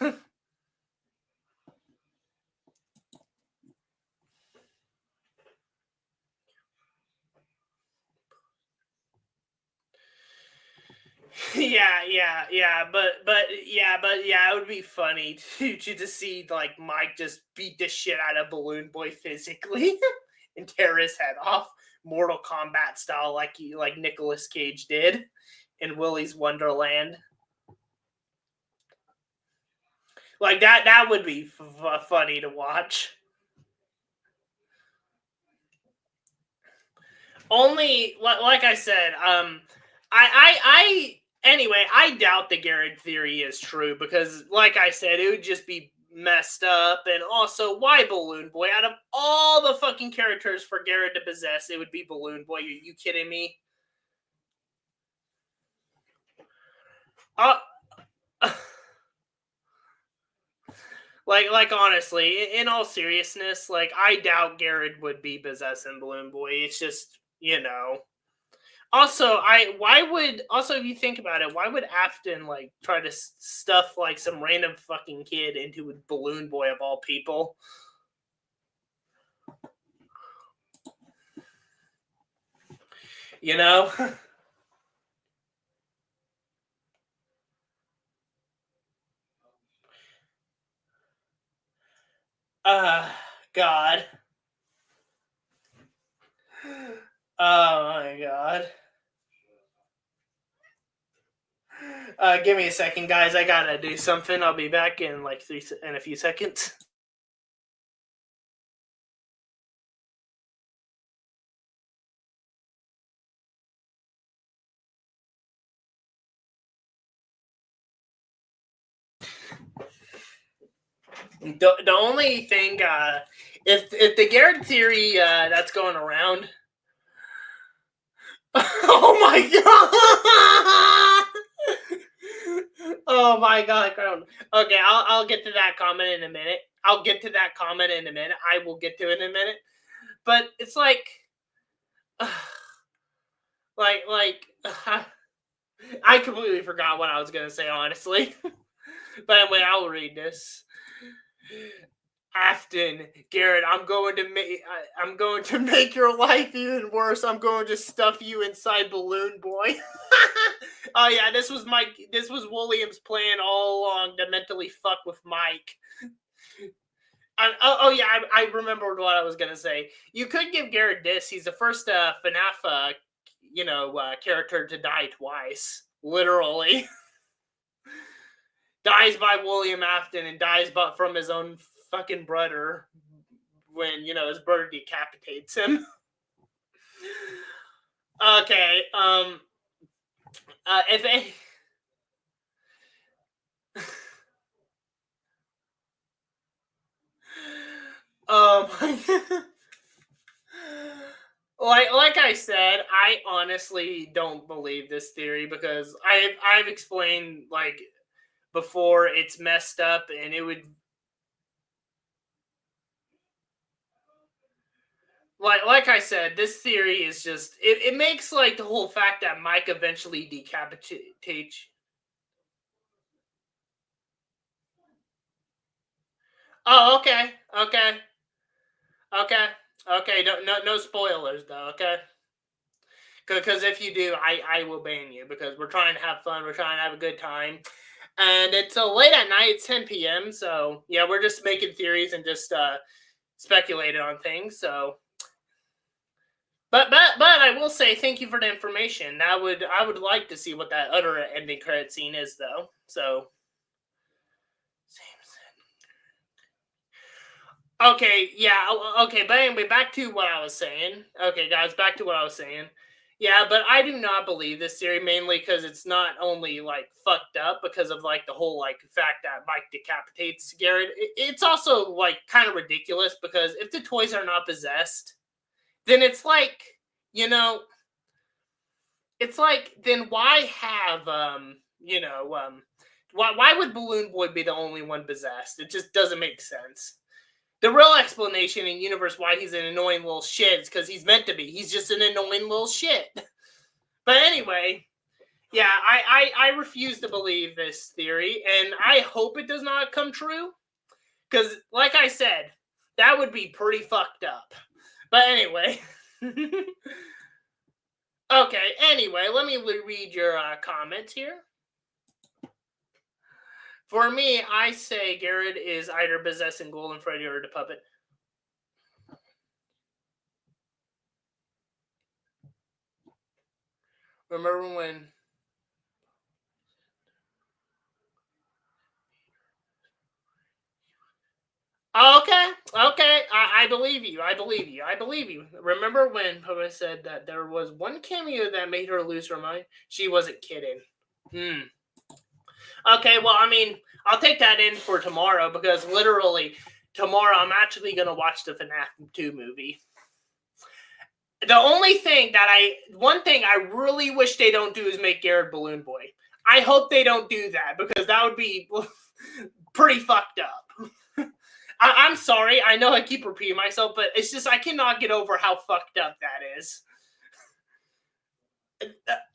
yeah, but it would be funny to just see like Mike just beat the shit out of Balloon Boy physically and tear his head off, Mortal Kombat style, like Nicolas Cage did in Willy's Wonderland. Like that would be funny to watch. Only like I said, anyway, I doubt the Garrett theory is true, because like I said, it would just be messed up. And also, why Balloon Boy? Out of all the fucking characters for Garrett to possess, it would be Balloon Boy. Are you kidding me? Like honestly, in all seriousness, like I doubt Garrett would be possessing Balloon Boy. It's just, Also, if you think about it, why would Afton like try to stuff like some random fucking kid into a balloon boy of all people? You know? God. Oh my god. Give me a second, guys. I gotta do something. I'll be back in like in a few seconds. The only thing, if the Garrett theory that's going around, oh my god, oh my god, okay, I'll get to that comment in a minute. I'll get to that comment in a minute. I will get to it in a minute. But it's like, like, I completely forgot what I was gonna say, honestly. But anyway, I'll read this. Afton, Garrett, I'm going to make your life even worse. I'm going to stuff you inside Balloon Boy. Oh yeah, this was William's plan all along to mentally fuck with Mike. Yeah, I remembered what I was gonna say. You could give Garrett this. He's the first FNAF, character to die twice, literally. Dies by William Afton and dies but from his own fucking brother when his brother decapitates him. Okay, if a like I said, I honestly don't believe this theory because I've explained like before it's messed up and it would like I said, this theory is just it makes like the whole fact that Mike eventually decapitates. Oh, okay, okay. No spoilers though. Okay, because if you do, I will ban you because we're trying to have fun. We're trying to have a good time, and it's late at night. It's 10 p.m. So yeah, we're just making theories and just speculating on things. So but I will say thank you for the information. I would like to see what that other ending credit scene is though. So okay, yeah, okay, but anyway, back to what I was saying. Okay, guys, back to what I was saying. Yeah, but I do not believe this theory mainly because it's not only like fucked up because of like the whole like fact that Mike decapitates Garrett. It's also like kind of ridiculous because if the toys are not possessed, then it's like you know it's like then why have why would Balloon Boy be the only one possessed? It just doesn't make sense. The real explanation in universe why he's an annoying little shit is because he's meant to be. He's just an annoying little shit. But anyway, yeah, I refuse to believe this theory, and I hope it does not come true. Because, like I said, that would be pretty fucked up. But anyway. Okay, anyway, let me read your comments here. For me, I say Garrett is either possessing Golden Freddy or the puppet. Remember when? Okay, okay, I believe you. I believe you. I believe you. Remember when Papa said that there was one cameo that made her lose her mind? She wasn't kidding. Hmm. Okay, well, I mean, I'll take that in for tomorrow because literally tomorrow I'm actually going to watch the FNAF 2 movie. One thing I really wish they don't do is make Garrett Balloon Boy. I hope they don't do that because that would be pretty fucked up. I'm sorry. I know I keep repeating myself, but it's just I cannot get over how fucked up that is.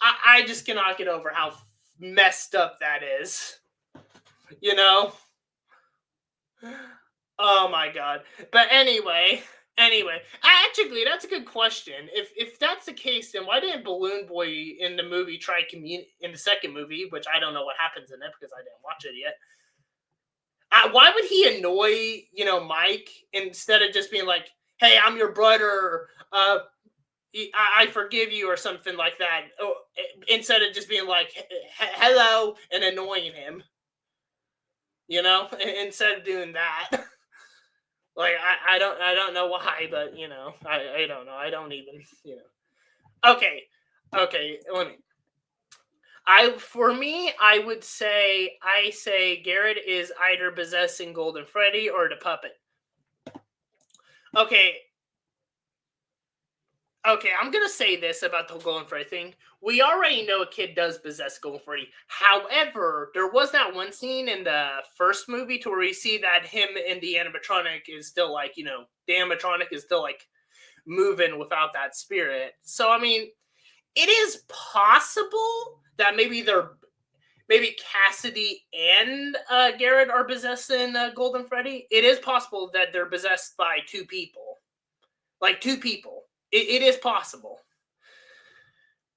I just cannot get over how messed up that is. You know? Oh my god. But anyway, actually, that's a good question. If that's the case, then why didn't Balloon Boy in the movie try in the second movie, which I don't know what happens in it because I didn't watch it yet. Why would he annoy Mike instead of just being like, "Hey, I'm your brother. I forgive you," or something like that. Instead of just being like, "Hello," and annoying him. Instead of doing that. Like I don't know why, but I don't know. I don't even Okay, okay. For me, I say Garrett is either possessing Golden Freddy or the puppet. Okay, okay. I'm gonna say this about the Golden Freddy thing. We already know a kid does possess Golden Freddy. However, there was that one scene in the first movie to where we see that him and the animatronic is still like the animatronic is still like moving without that spirit. So I mean, it is possible that maybe Cassidy and Garrett are possessing Golden Freddy. It is possible that they're possessed by two people, like two people. It is possible.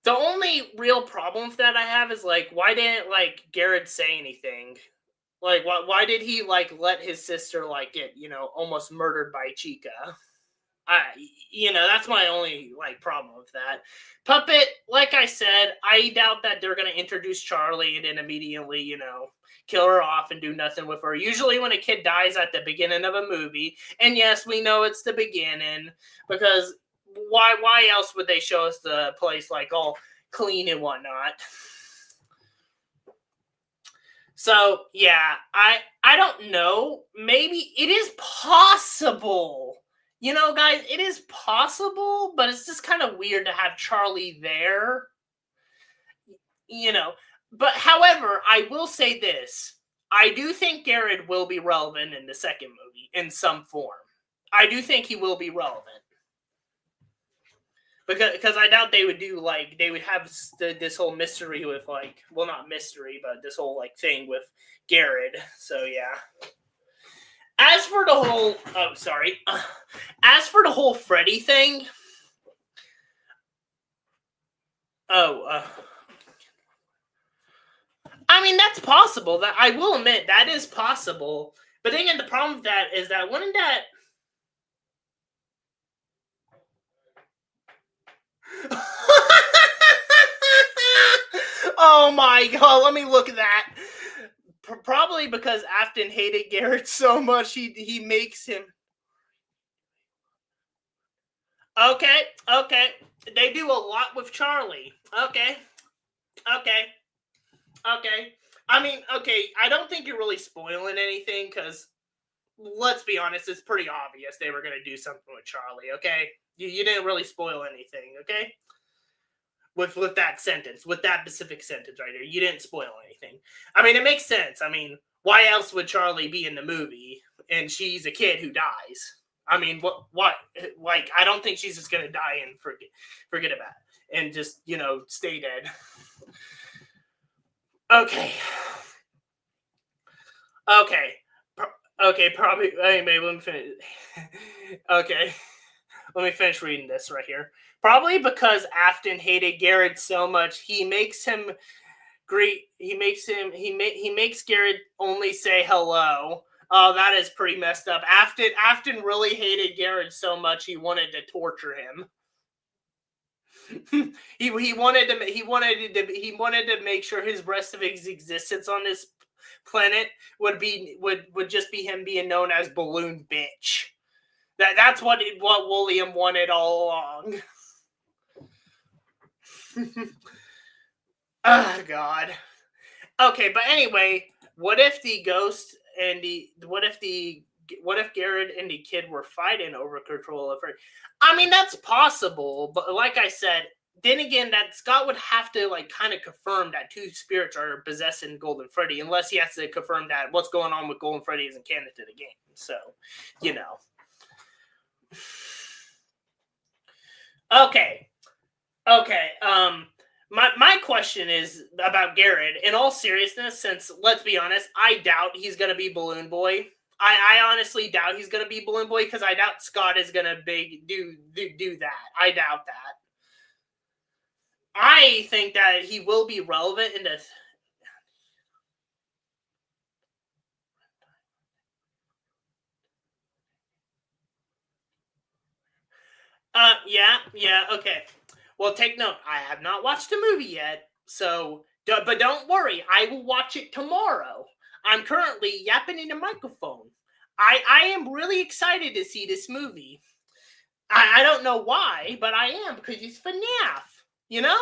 The only real problem with that I have is like, why didn't like Garrett say anything? Like, why did he like let his sister like get almost murdered by Chica? I that's my only like problem with that. Puppet, like I said, I doubt that they're gonna introduce Charlie and then immediately, kill her off and do nothing with her. Usually when a kid dies at the beginning of a movie, and yes, we know it's the beginning, because why else would they show us the place like all clean and whatnot? So yeah, I don't know. Maybe it is possible. Guys, it is possible, but it's just kind of weird to have Charlie there. You know, but however, I will say this: I do think Garrett will be relevant in the second movie in some form. I do think he will be relevant because I doubt they would do like they would have this whole mystery with like not mystery but this whole like thing with Garrett. So yeah. As for the whole as for the whole Freddy thing, oh, I mean that's possible. That I will admit that is possible. But then again, the problem with that is that wouldn't that oh my god, let me look at that. Probably because Afton hated Garrett so much, he makes him. Okay, okay. They do a lot with Charlie. Okay, okay, okay. I mean, okay. I don't think you're really spoiling anything because let's be honest, it's pretty obvious they were gonna do something with Charlie. Okay, you didn't really spoil anything. Okay, with that sentence, with that specific sentence right there. You didn't spoil anything. I mean, it makes sense. I mean, why else would Charlie be in the movie? And she's a kid who dies. I mean, what? What? Like, I don't think she's just gonna die and forget about it and just stay dead. Okay. Okay. Okay. Probably. Anyway, let me finish. Okay. Let me finish reading this right here. Probably because Afton hated Garrett so much, he makes him greet. He makes Garrett only say hello. Oh, that is pretty messed up. Afton really hated Garrett so much he wanted to torture him. he wanted to make sure his rest of his existence on this planet would just be him being known as Balloon Bitch. That's what William wanted all along. Oh God. Okay, but anyway, what if the ghost and the what if Garrett and the kid were fighting over control of her? I mean, that's possible, but like I said, then again, that Scott would have to like kind of confirm that two spirits are possessing Golden Freddy, unless he has to confirm that what's going on with Golden Freddy isn't canon to the game. So, you know. Okay. Okay. My question is about Garrett. In all seriousness, since let's be honest, I doubt he's gonna be Balloon Boy. I honestly doubt he's gonna be Balloon Boy because I doubt Scott is gonna do that. I doubt that. I think that he will be relevant in the. Yeah, okay. Well, take note. I have not watched the movie yet, so but don't worry. I will watch it tomorrow. I'm currently yapping in the microphone. I am really excited to see this movie. I don't know why, but I am because it's FNAF. You know.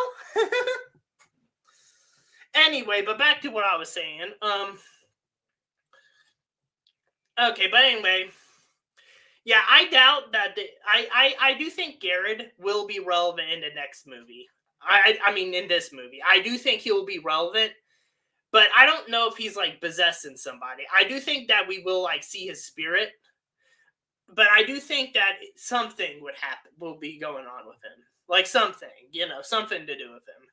Anyway, but back to what I was saying. Okay, but anyway, yeah, I doubt that. I do think Garrett will be relevant in the next movie. I mean, in this movie, I do think he will be relevant, but I don't know if he's like possessing somebody. I do think that we will like see his spirit, but I do think that something would happen, will be going on with him, like something, something to do with him.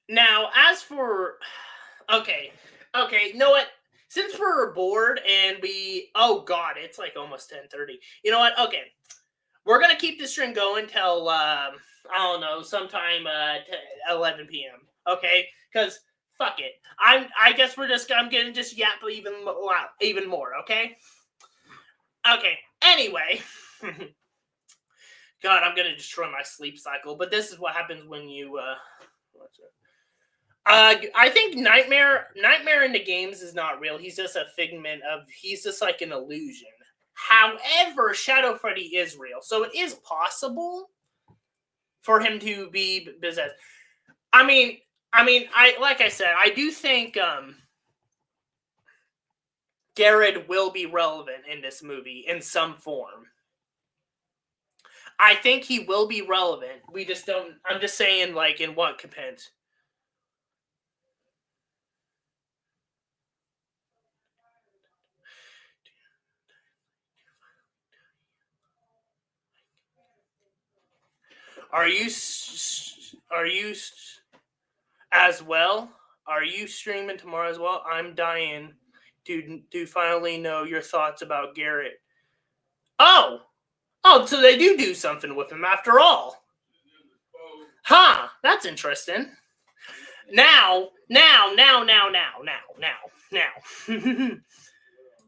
Now, as for okay, you know what? Since we're bored and oh god, it's like almost 10:30. You know what? Okay, we're gonna keep this stream going till I don't know, sometime 11 p.m. Okay, because fuck it. I guess I'm gonna just yap even more. Okay. Okay. Anyway, God, I'm gonna destroy my sleep cycle. But this is what happens when you what's it? I think Nightmare in the games is not real. He's just a figment of. He's just like an illusion. However, Shadow Freddy is real, so it is possible for him to be possessed. I like I said, I do think Garrett will be relevant in this movie in some form. I think he will be relevant. We just don't. I'm just saying, like, in what depends. Are you as well? Are you streaming tomorrow as well? I'm dying to finally know your thoughts about Garrett. Oh, so they do something with him after all. Huh? That's interesting. Now.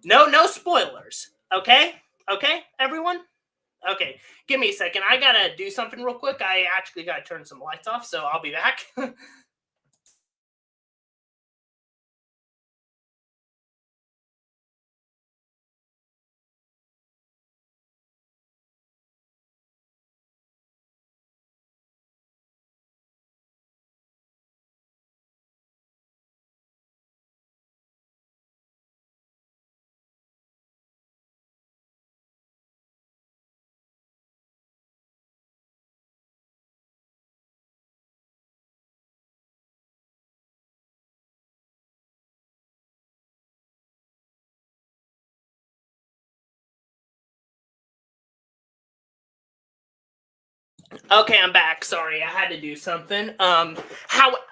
No spoilers. Okay, everyone. Okay, give me a second. I gotta do something real quick. I actually gotta turn some lights off, so I'll be back. Okay, I'm back. Sorry, I had to do something.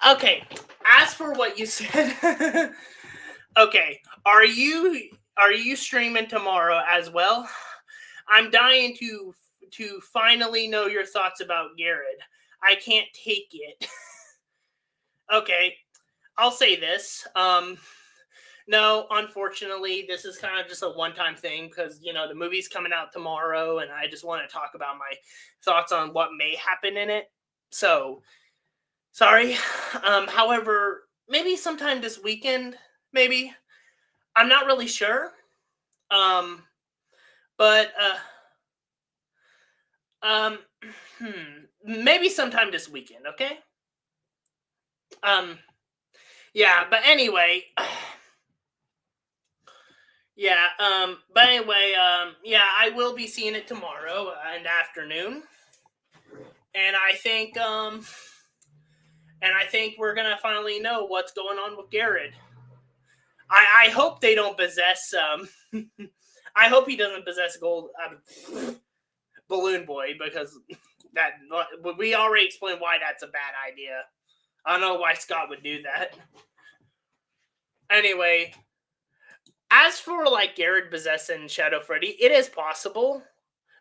Okay. As for what you said, okay, are you streaming tomorrow as well? I'm dying to finally know your thoughts about Garrett. I can't take it. Okay, I'll say this. No, unfortunately, this is kind of just a one-time thing because the movie's coming out tomorrow, and I just want to talk about my thoughts on what may happen in it. So, sorry. However, maybe sometime this weekend. Maybe I'm not really sure. But um, maybe sometime this weekend. Okay. Um, yeah. But anyway. Yeah, but anyway, yeah, I will be seeing it tomorrow in the afternoon. And I think we're gonna finally know what's going on with Garrett. I hope they don't possess I hope he doesn't possess gold balloon boy because that we already explained why that's a bad idea. I don't know why Scott would do that. Anyway, as for like Garrett possessing Shadow Freddy, it is possible.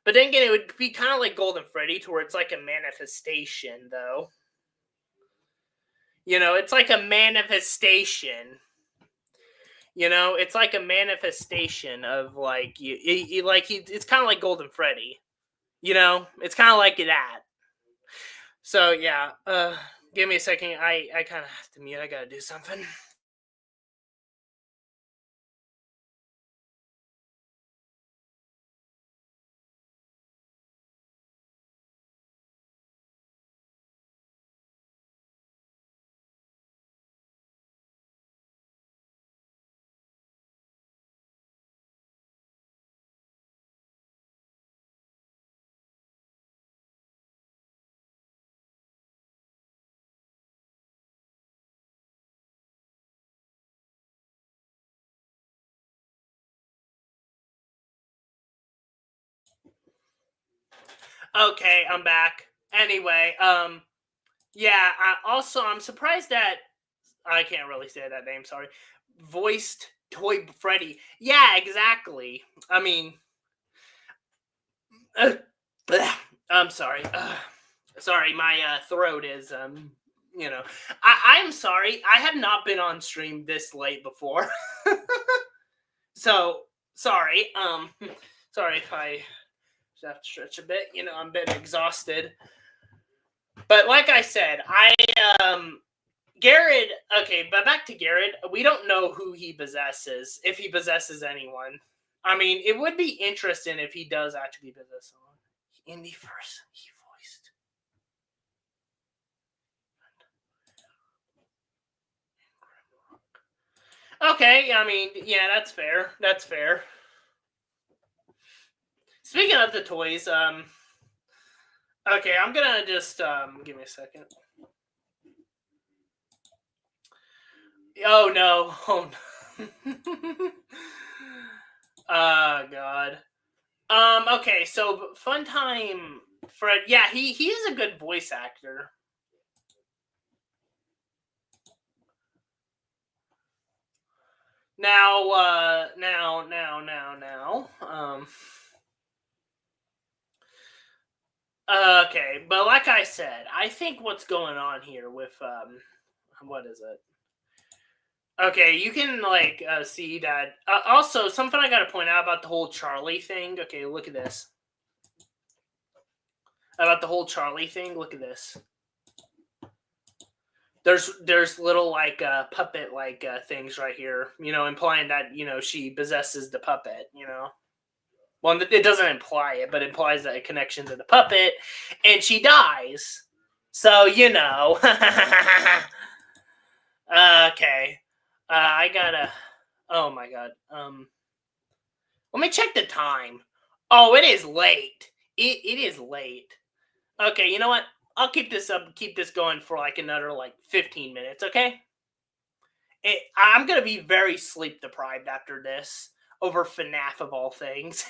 But then again, it would be kind of like Golden Freddy, to where it's like a manifestation, though. It's like a manifestation. It's like a manifestation of like it's kind of like Golden Freddy. It's kind of like that. So yeah, give me a second. I kind of have to mute. I gotta do something. Okay, I'm back. Anyway, yeah. I'm surprised that I can't really say that name. Sorry, voiced Toy Freddy. Yeah, exactly. I mean, I'm sorry. Sorry, my throat is I'm sorry. I have not been on stream this late before. So sorry. Sorry if I have to stretch a bit. I'm a bit exhausted. But like I said, Garrett. Okay, but back to Garrett. We don't know who he possesses, if he possesses anyone. I mean, it would be interesting if he does actually possess someone. In the first, he voiced. Okay, I mean, yeah, that's fair. That's fair. Speaking of the toys, okay, I'm gonna just give me a second. Oh no! Oh no! God. Okay, so Funtime Fred. Yeah, he is a good voice actor. Now. Okay, but like I said, I think what's going on here with what is it? Okay, you can like see that. Also, something I got to point out about the whole Charlie thing. Okay, look at this. About the whole Charlie thing. Look at this. There's little like puppet like things right here. Implying that she possesses the puppet. Well, it doesn't imply it, but it implies that a connection to the puppet, and she dies. So okay. I gotta. Oh my god. Let me check the time. Oh, it is late. It is late. Okay, you know what? I'll keep this up. Keep this going for like another like 15 minutes. Okay. I'm gonna be very sleep deprived after this. Over FNAF of all things.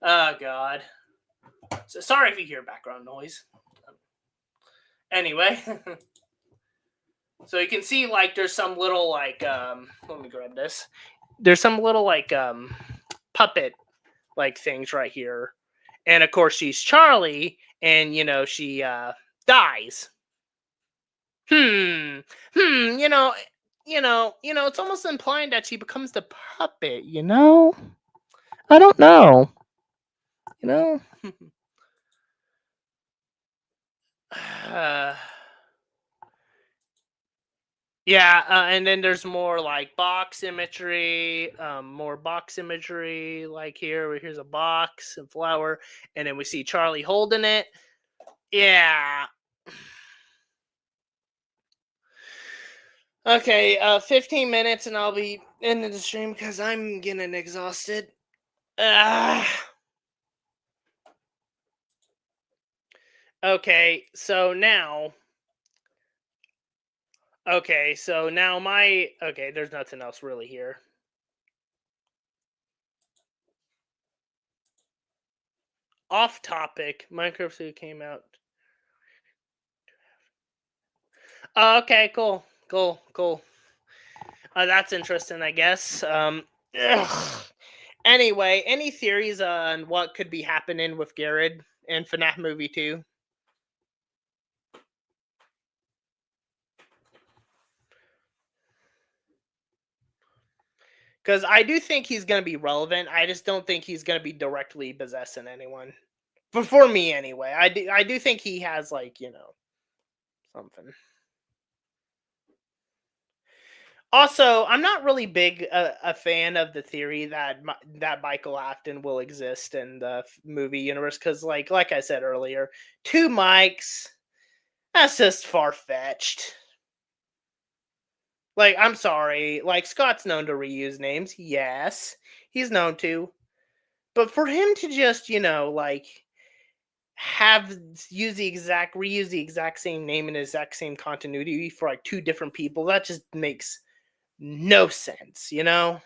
Oh god. So sorry if you hear background noise. Anyway. So you can see like there's some little like let me grab this. There's some little like puppet like things right here. And of course she's Charlie and she dies. Hmm. It's almost implying that she becomes the puppet, I don't know. You know? Yeah, and then there's more like box imagery, like here. Here's a box and flower, and then we see Charlie holding it. Yeah. Okay, 15 minutes and I'll be ending the stream because I'm getting exhausted. Okay, so now. Okay, so now my. Okay, there's nothing else really here. Off topic. Minecraft 2 came out. Oh, okay, cool. Cool, cool. That's interesting, I guess. Ugh. Anyway, any theories on what could be happening with Garrett in FNAF movie 2? Because I do think he's going to be relevant. I just don't think he's going to be directly possessing anyone. But for me, anyway, I do think he has like something. Also, I'm not really big a fan of the theory that that Michael Afton will exist in the movie universe because, like I said earlier, two Mikes. That's just far fetched. Like, I'm sorry. Like, Scott's known to reuse names. Yes, he's known to. But for him to just, like, have reuse the exact same name and exact same continuity for like two different people, that just makes no sense. I'm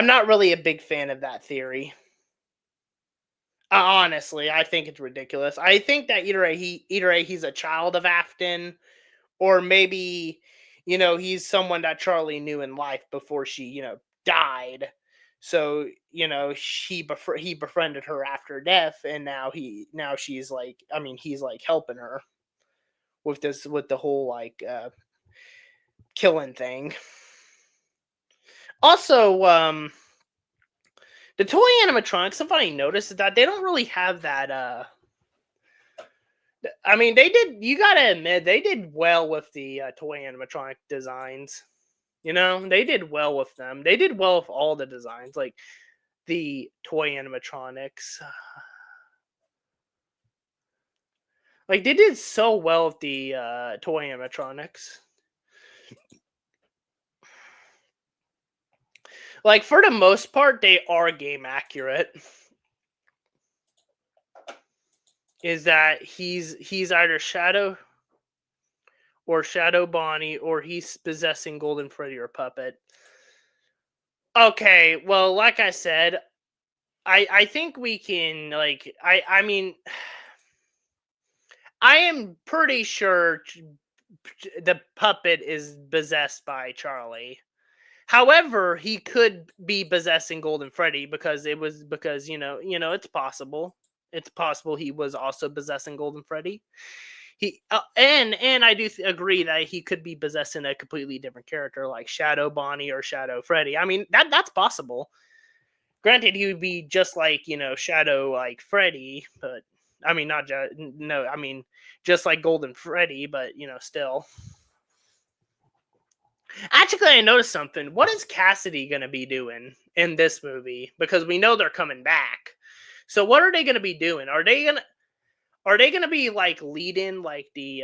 not really a big fan of that theory. Honestly, I think it's ridiculous. I think that either he's a child of Afton, or maybe he's someone that Charlie knew in life before she died. So he befriended her after death, and now she's like, I mean, he's like helping her with the whole like killing thing. Also, the toy animatronics, something I noticed is that they don't really have that. I mean, they did. You gotta admit, they did well with the toy animatronic designs. They did well with them. They did well with all the designs, like the toy animatronics. Like they did so well with the toy animatronics. Like for the most part, they are game accurate. Is that he's either Shadow Bonnie, or he's possessing Golden Freddy or Puppet. Okay, well, like I said, I think we can I mean I am pretty sure the puppet is possessed by Charlie. However, he could be possessing Golden Freddy because it's possible. It's possible he was also possessing Golden Freddy. And I do agree that he could be possessing a completely different character like Shadow Bonnie or Shadow Freddy. I mean, that's possible. Granted, he would be just like Shadow like Freddy, but I mean not just no, I mean just like Golden Freddy, but still. Actually, I noticed something. What is Cassidy gonna be doing in this movie? Because we know they're coming back. So what are they gonna be doing? Are they gonna be like leading like the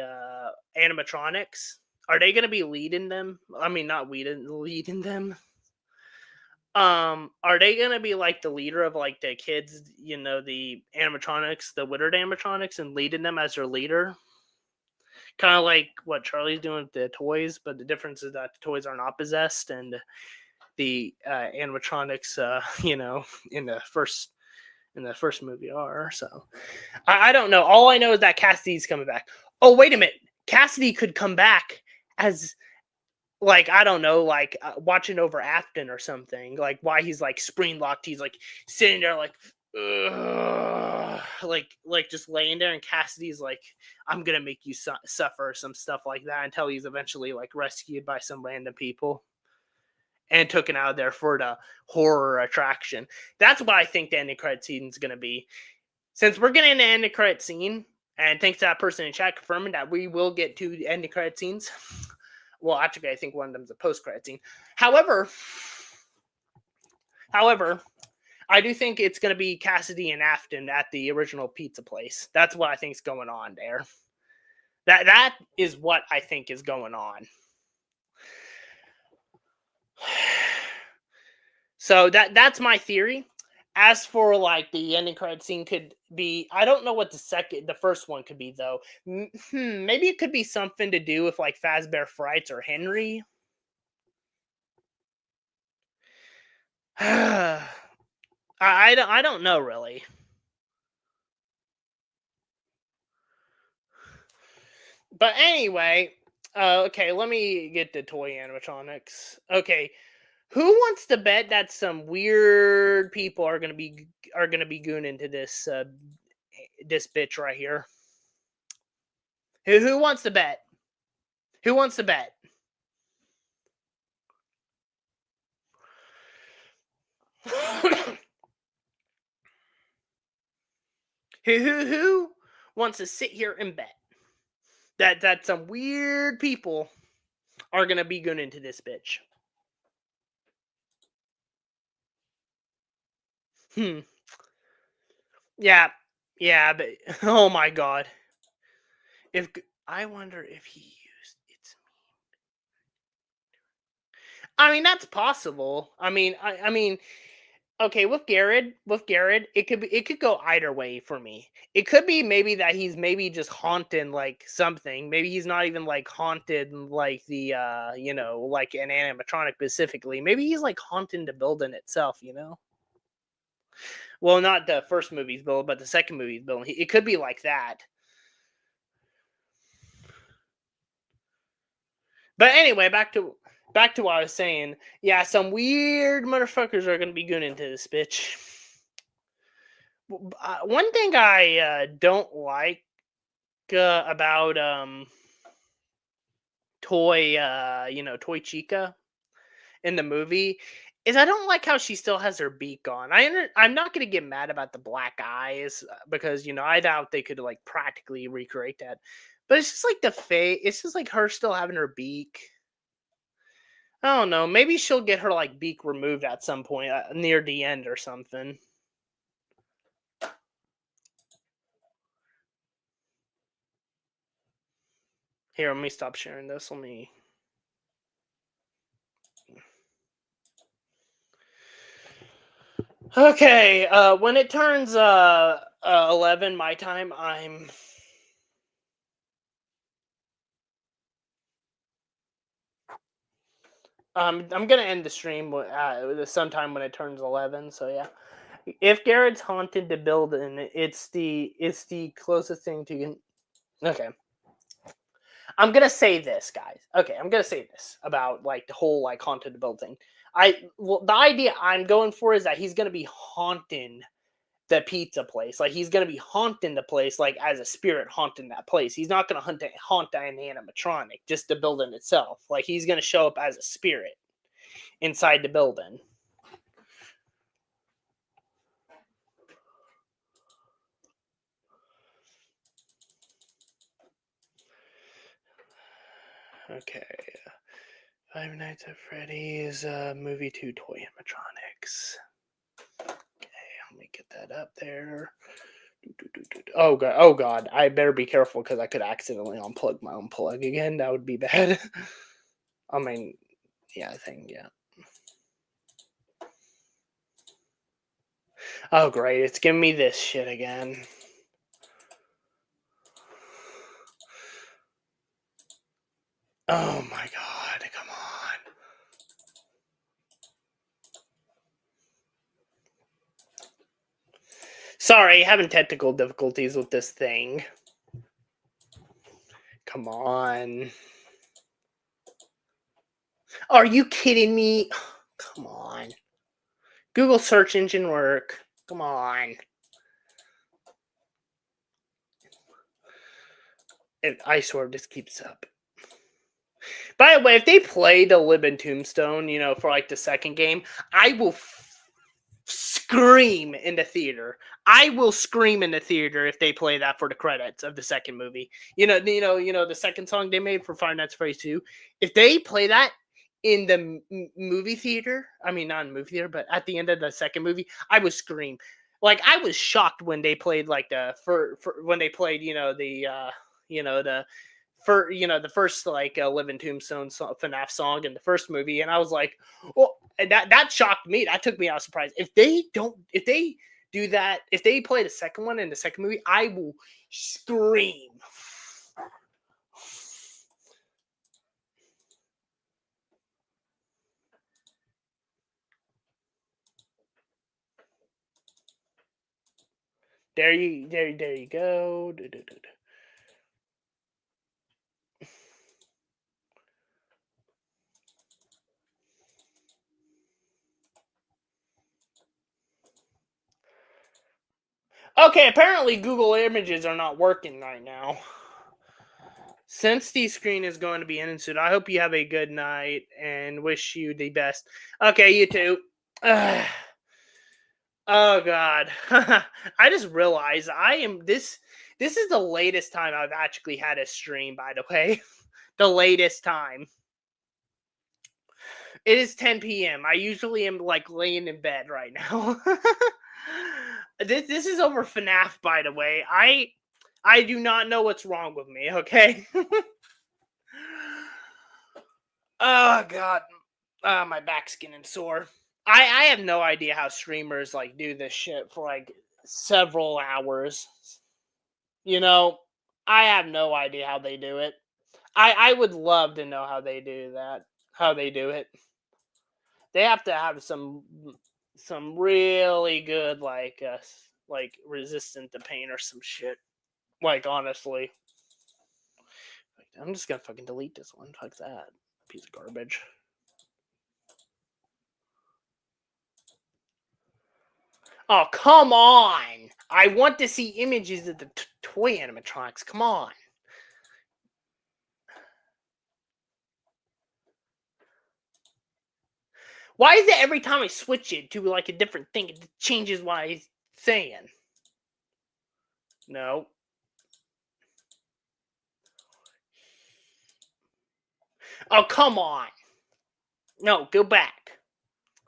animatronics? Are they gonna be leading them? I mean, not leading them. Are they gonna be like the leader of like the kids? The animatronics, the Withered animatronics, and leading them as their leader? Kind of like what Charlie's doing with the toys, but the difference is that the toys are not possessed, and the animatronics, in the first movie are. So I don't know. All I know is that Cassidy's coming back. Oh, wait a minute. Cassidy could come back as like I don't know, like watching over Afton or something. Like why he's like spring locked. He's like sitting there like, ugh, like just laying there, and Cassidy's like, I'm gonna make you suffer, some stuff like that, until he's eventually like rescued by some random people and taken out of there for the horror attraction. That's what I think the ending credit scene is gonna be. Since we're getting an ending credit scene, and thanks to that person in chat confirming that we will get two ending credit scenes. Well, actually, I think one of them is a post credit scene. However, I do think it's going to be Cassidy and Afton at the original pizza place. That's what I think is going on there. That is what I think is going on. So that's my theory. As for like the ending credit scene could be, I don't know what the first one could be though. Maybe it could be something to do with like Fazbear Frights or Henry. I don't know really. But anyway, okay, let me get the toy animatronics. Okay, who wants to bet that some weird people are gonna be gooning to this bitch right here? Who wants to bet? Who wants to bet? Who wants to sit here and bet that some weird people are gonna be gooning to this bitch? Hmm. Yeah. Yeah, but oh my god. If I wonder if he used it's I mean that's possible. I mean okay, with Garrett, it could go either way for me. It could be maybe that he's maybe just haunting like something. Maybe he's not even like haunted like like an animatronic specifically. Maybe he's like haunting the building itself. Well, not the first movie's build, but the second movie's build. It could be like that. But anyway, back to what I was saying. Yeah, some weird motherfuckers are gonna be going into this bitch. One thing I don't like about Toy Chica in the movie is I don't like how she still has her beak on. I'm not gonna get mad about the black eyes because I doubt they could like practically recreate that. But it's just like the face. It's just like her still having her beak. I don't know. Maybe she'll get her like beak removed at some point near the end or something. Here, let me stop sharing this. Let me. Okay. When it turns 11 my time, I'm gonna end the stream sometime when it turns 11. So yeah, if Garrett's haunted the building, it's the closest thing to. Okay, I'm gonna say this, guys. Okay, I'm gonna say this about like the whole like haunted the building. The idea I'm going for is that he's gonna be haunting the pizza place. Like he's gonna be haunting the place, like as a spirit haunting that place. He's not gonna haunt an animatronic, just the building itself. Like he's gonna show up as a spirit inside the building. Okay. Five Nights at Freddy's movie 2 toy animatronics. Okay, let me get that up there. Oh god, oh god, I better be careful because I could accidentally unplug my own plug again. That would be bad. I mean, yeah, I think yeah. Oh great, it's giving me this shit again. Oh my god, come on. Sorry, having technical difficulties with this thing. Come on. Are you kidding me? Come on. Google search engine work. Come on. I swear this keeps up. By the way, if they play the Libin Tombstone, for like the second game, I will scream in the theater. I will scream in the theater if they play that for the credits of the second movie. The second song they made for Five Nights at Freddy's 2. If they play that in the movie theater, I mean not in the movie theater, but at the end of the second movie, I would scream. Like I was shocked when they played like for when they played the the first like Living Tombstone FNAF song in the first movie, and I was like, well, and that shocked me. That took me out of surprise. If they do that, if they play the second one in the second movie, I will scream. There you go. Okay, apparently Google Images are not working right now. Since the screen is going to be in soon, I hope you have a good night and wish you the best. Okay, you too. Ugh. Oh God, I just realized I am this. This is the latest time I've actually had a stream. By the way, the latest time. It is 10 p.m. I usually am like laying in bed right now. This is over FNAF, by the way. I do not know what's wrong with me. Okay. Oh God, my back's getting sore. I have no idea how streamers like do this shit for like several hours. You know, I have no idea how they do it. I would love to know how they do that. How they do it. They have to have some really good like resistant to pain or some shit. Like honestly, I'm just gonna fucking delete this one. Fuck that piece of garbage. Oh come on! I want to see images of the toy animatronics. Come on. Why is it every time I switch it to like a different thing, it changes what I'm saying? No. Oh come on! No, go back.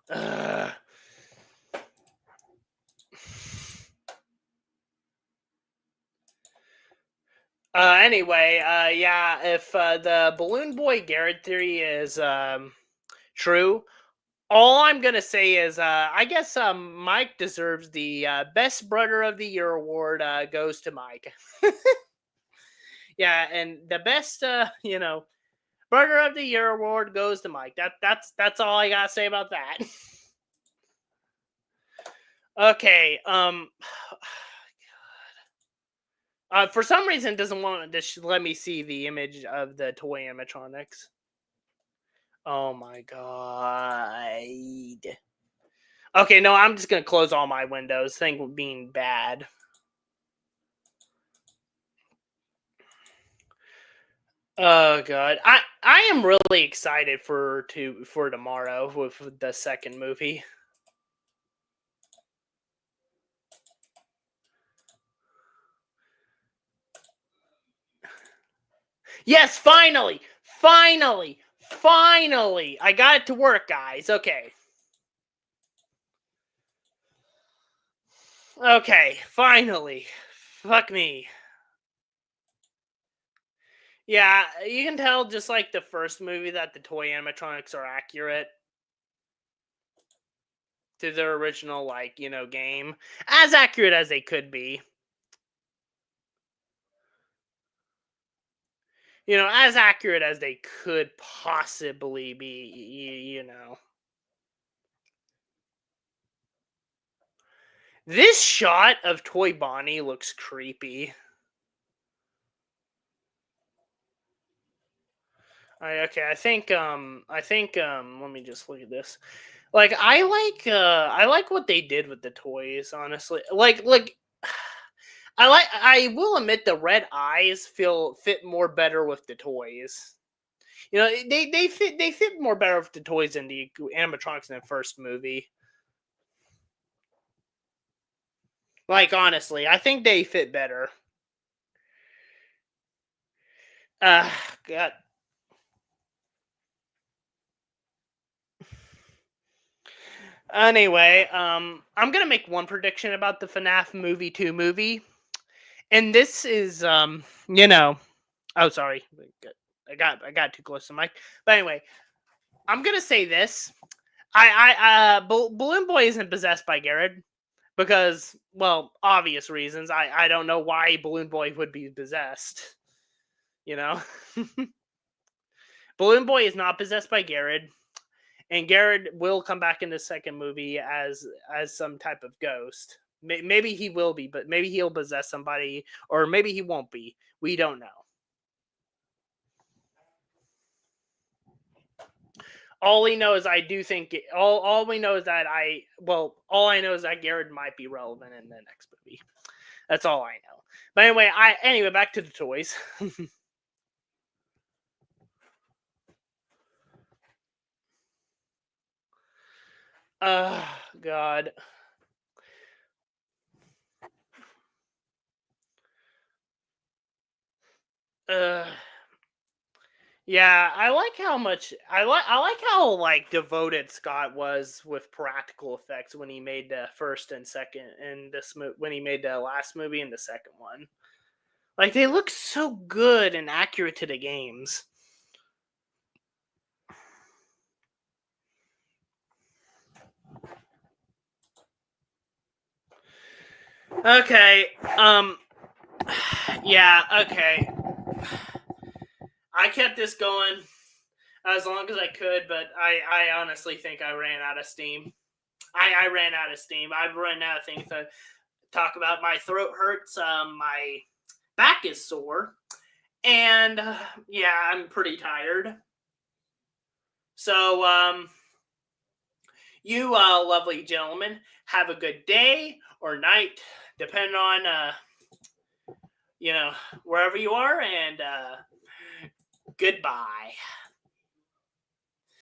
Ugh. Anyway, yeah, if the Balloon Boy Garrett theory is true, all I'm gonna say is I guess Mike deserves the best brother of the year award. Goes to Mike. Yeah, and the best brother of the year award goes to Mike. That's all I gotta say about that. Okay. For some reason, it doesn't want to let me see the image of the toy animatronics. Oh my god. Okay, no, I'm just gonna close all my windows. Thing being bad. Oh god, I am really excited for tomorrow with the second movie. Yes, finally, finally, finally, I got it to work, guys. Okay, okay, finally. Fuck me. Yeah, you can tell just like the first movie that the toy animatronics are accurate to their original game, as accurate as they could be. As accurate as they could possibly be. This shot of Toy Bonnie looks creepy. Okay, I think let me just look at this. Like I like what they did with the toys, honestly. Like I will admit the red eyes fit more better with the toys. They fit more better with the toys than the animatronics in the first movie. Like honestly, I think they fit better. God. Anyway, I'm gonna make one prediction about the FNAF movie 2 movie, and this is oh sorry, I got too close to the mic. But anyway, I'm gonna say this. Balloon Boy isn't possessed by Garrett because, well, obvious reasons. I don't know why Balloon Boy would be possessed. You know, Balloon Boy is not possessed by Garrett, and Garrett will come back in the second movie as some type of ghost. Maybe he will be, but maybe he'll possess somebody, or maybe he won't be. We don't know. All we know is I do think all we know is that all I know is that Garrett might be relevant in the next movie. That's all I know. But anyway, back to the toys. God. Uh, yeah, I like how like devoted Scott was with practical effects when he made the first and second and when he made the last movie and the second one. Like they look so good and accurate to the games. Okay. Yeah, okay. I kept this going as long as I could, but I honestly think I ran out of steam. I ran out of steam. I've run out of things to talk about. My throat hurts. My back is sore. And yeah, I'm pretty tired. So, you lovely gentlemen, have a good day or night, depending on, wherever you are. And goodbye.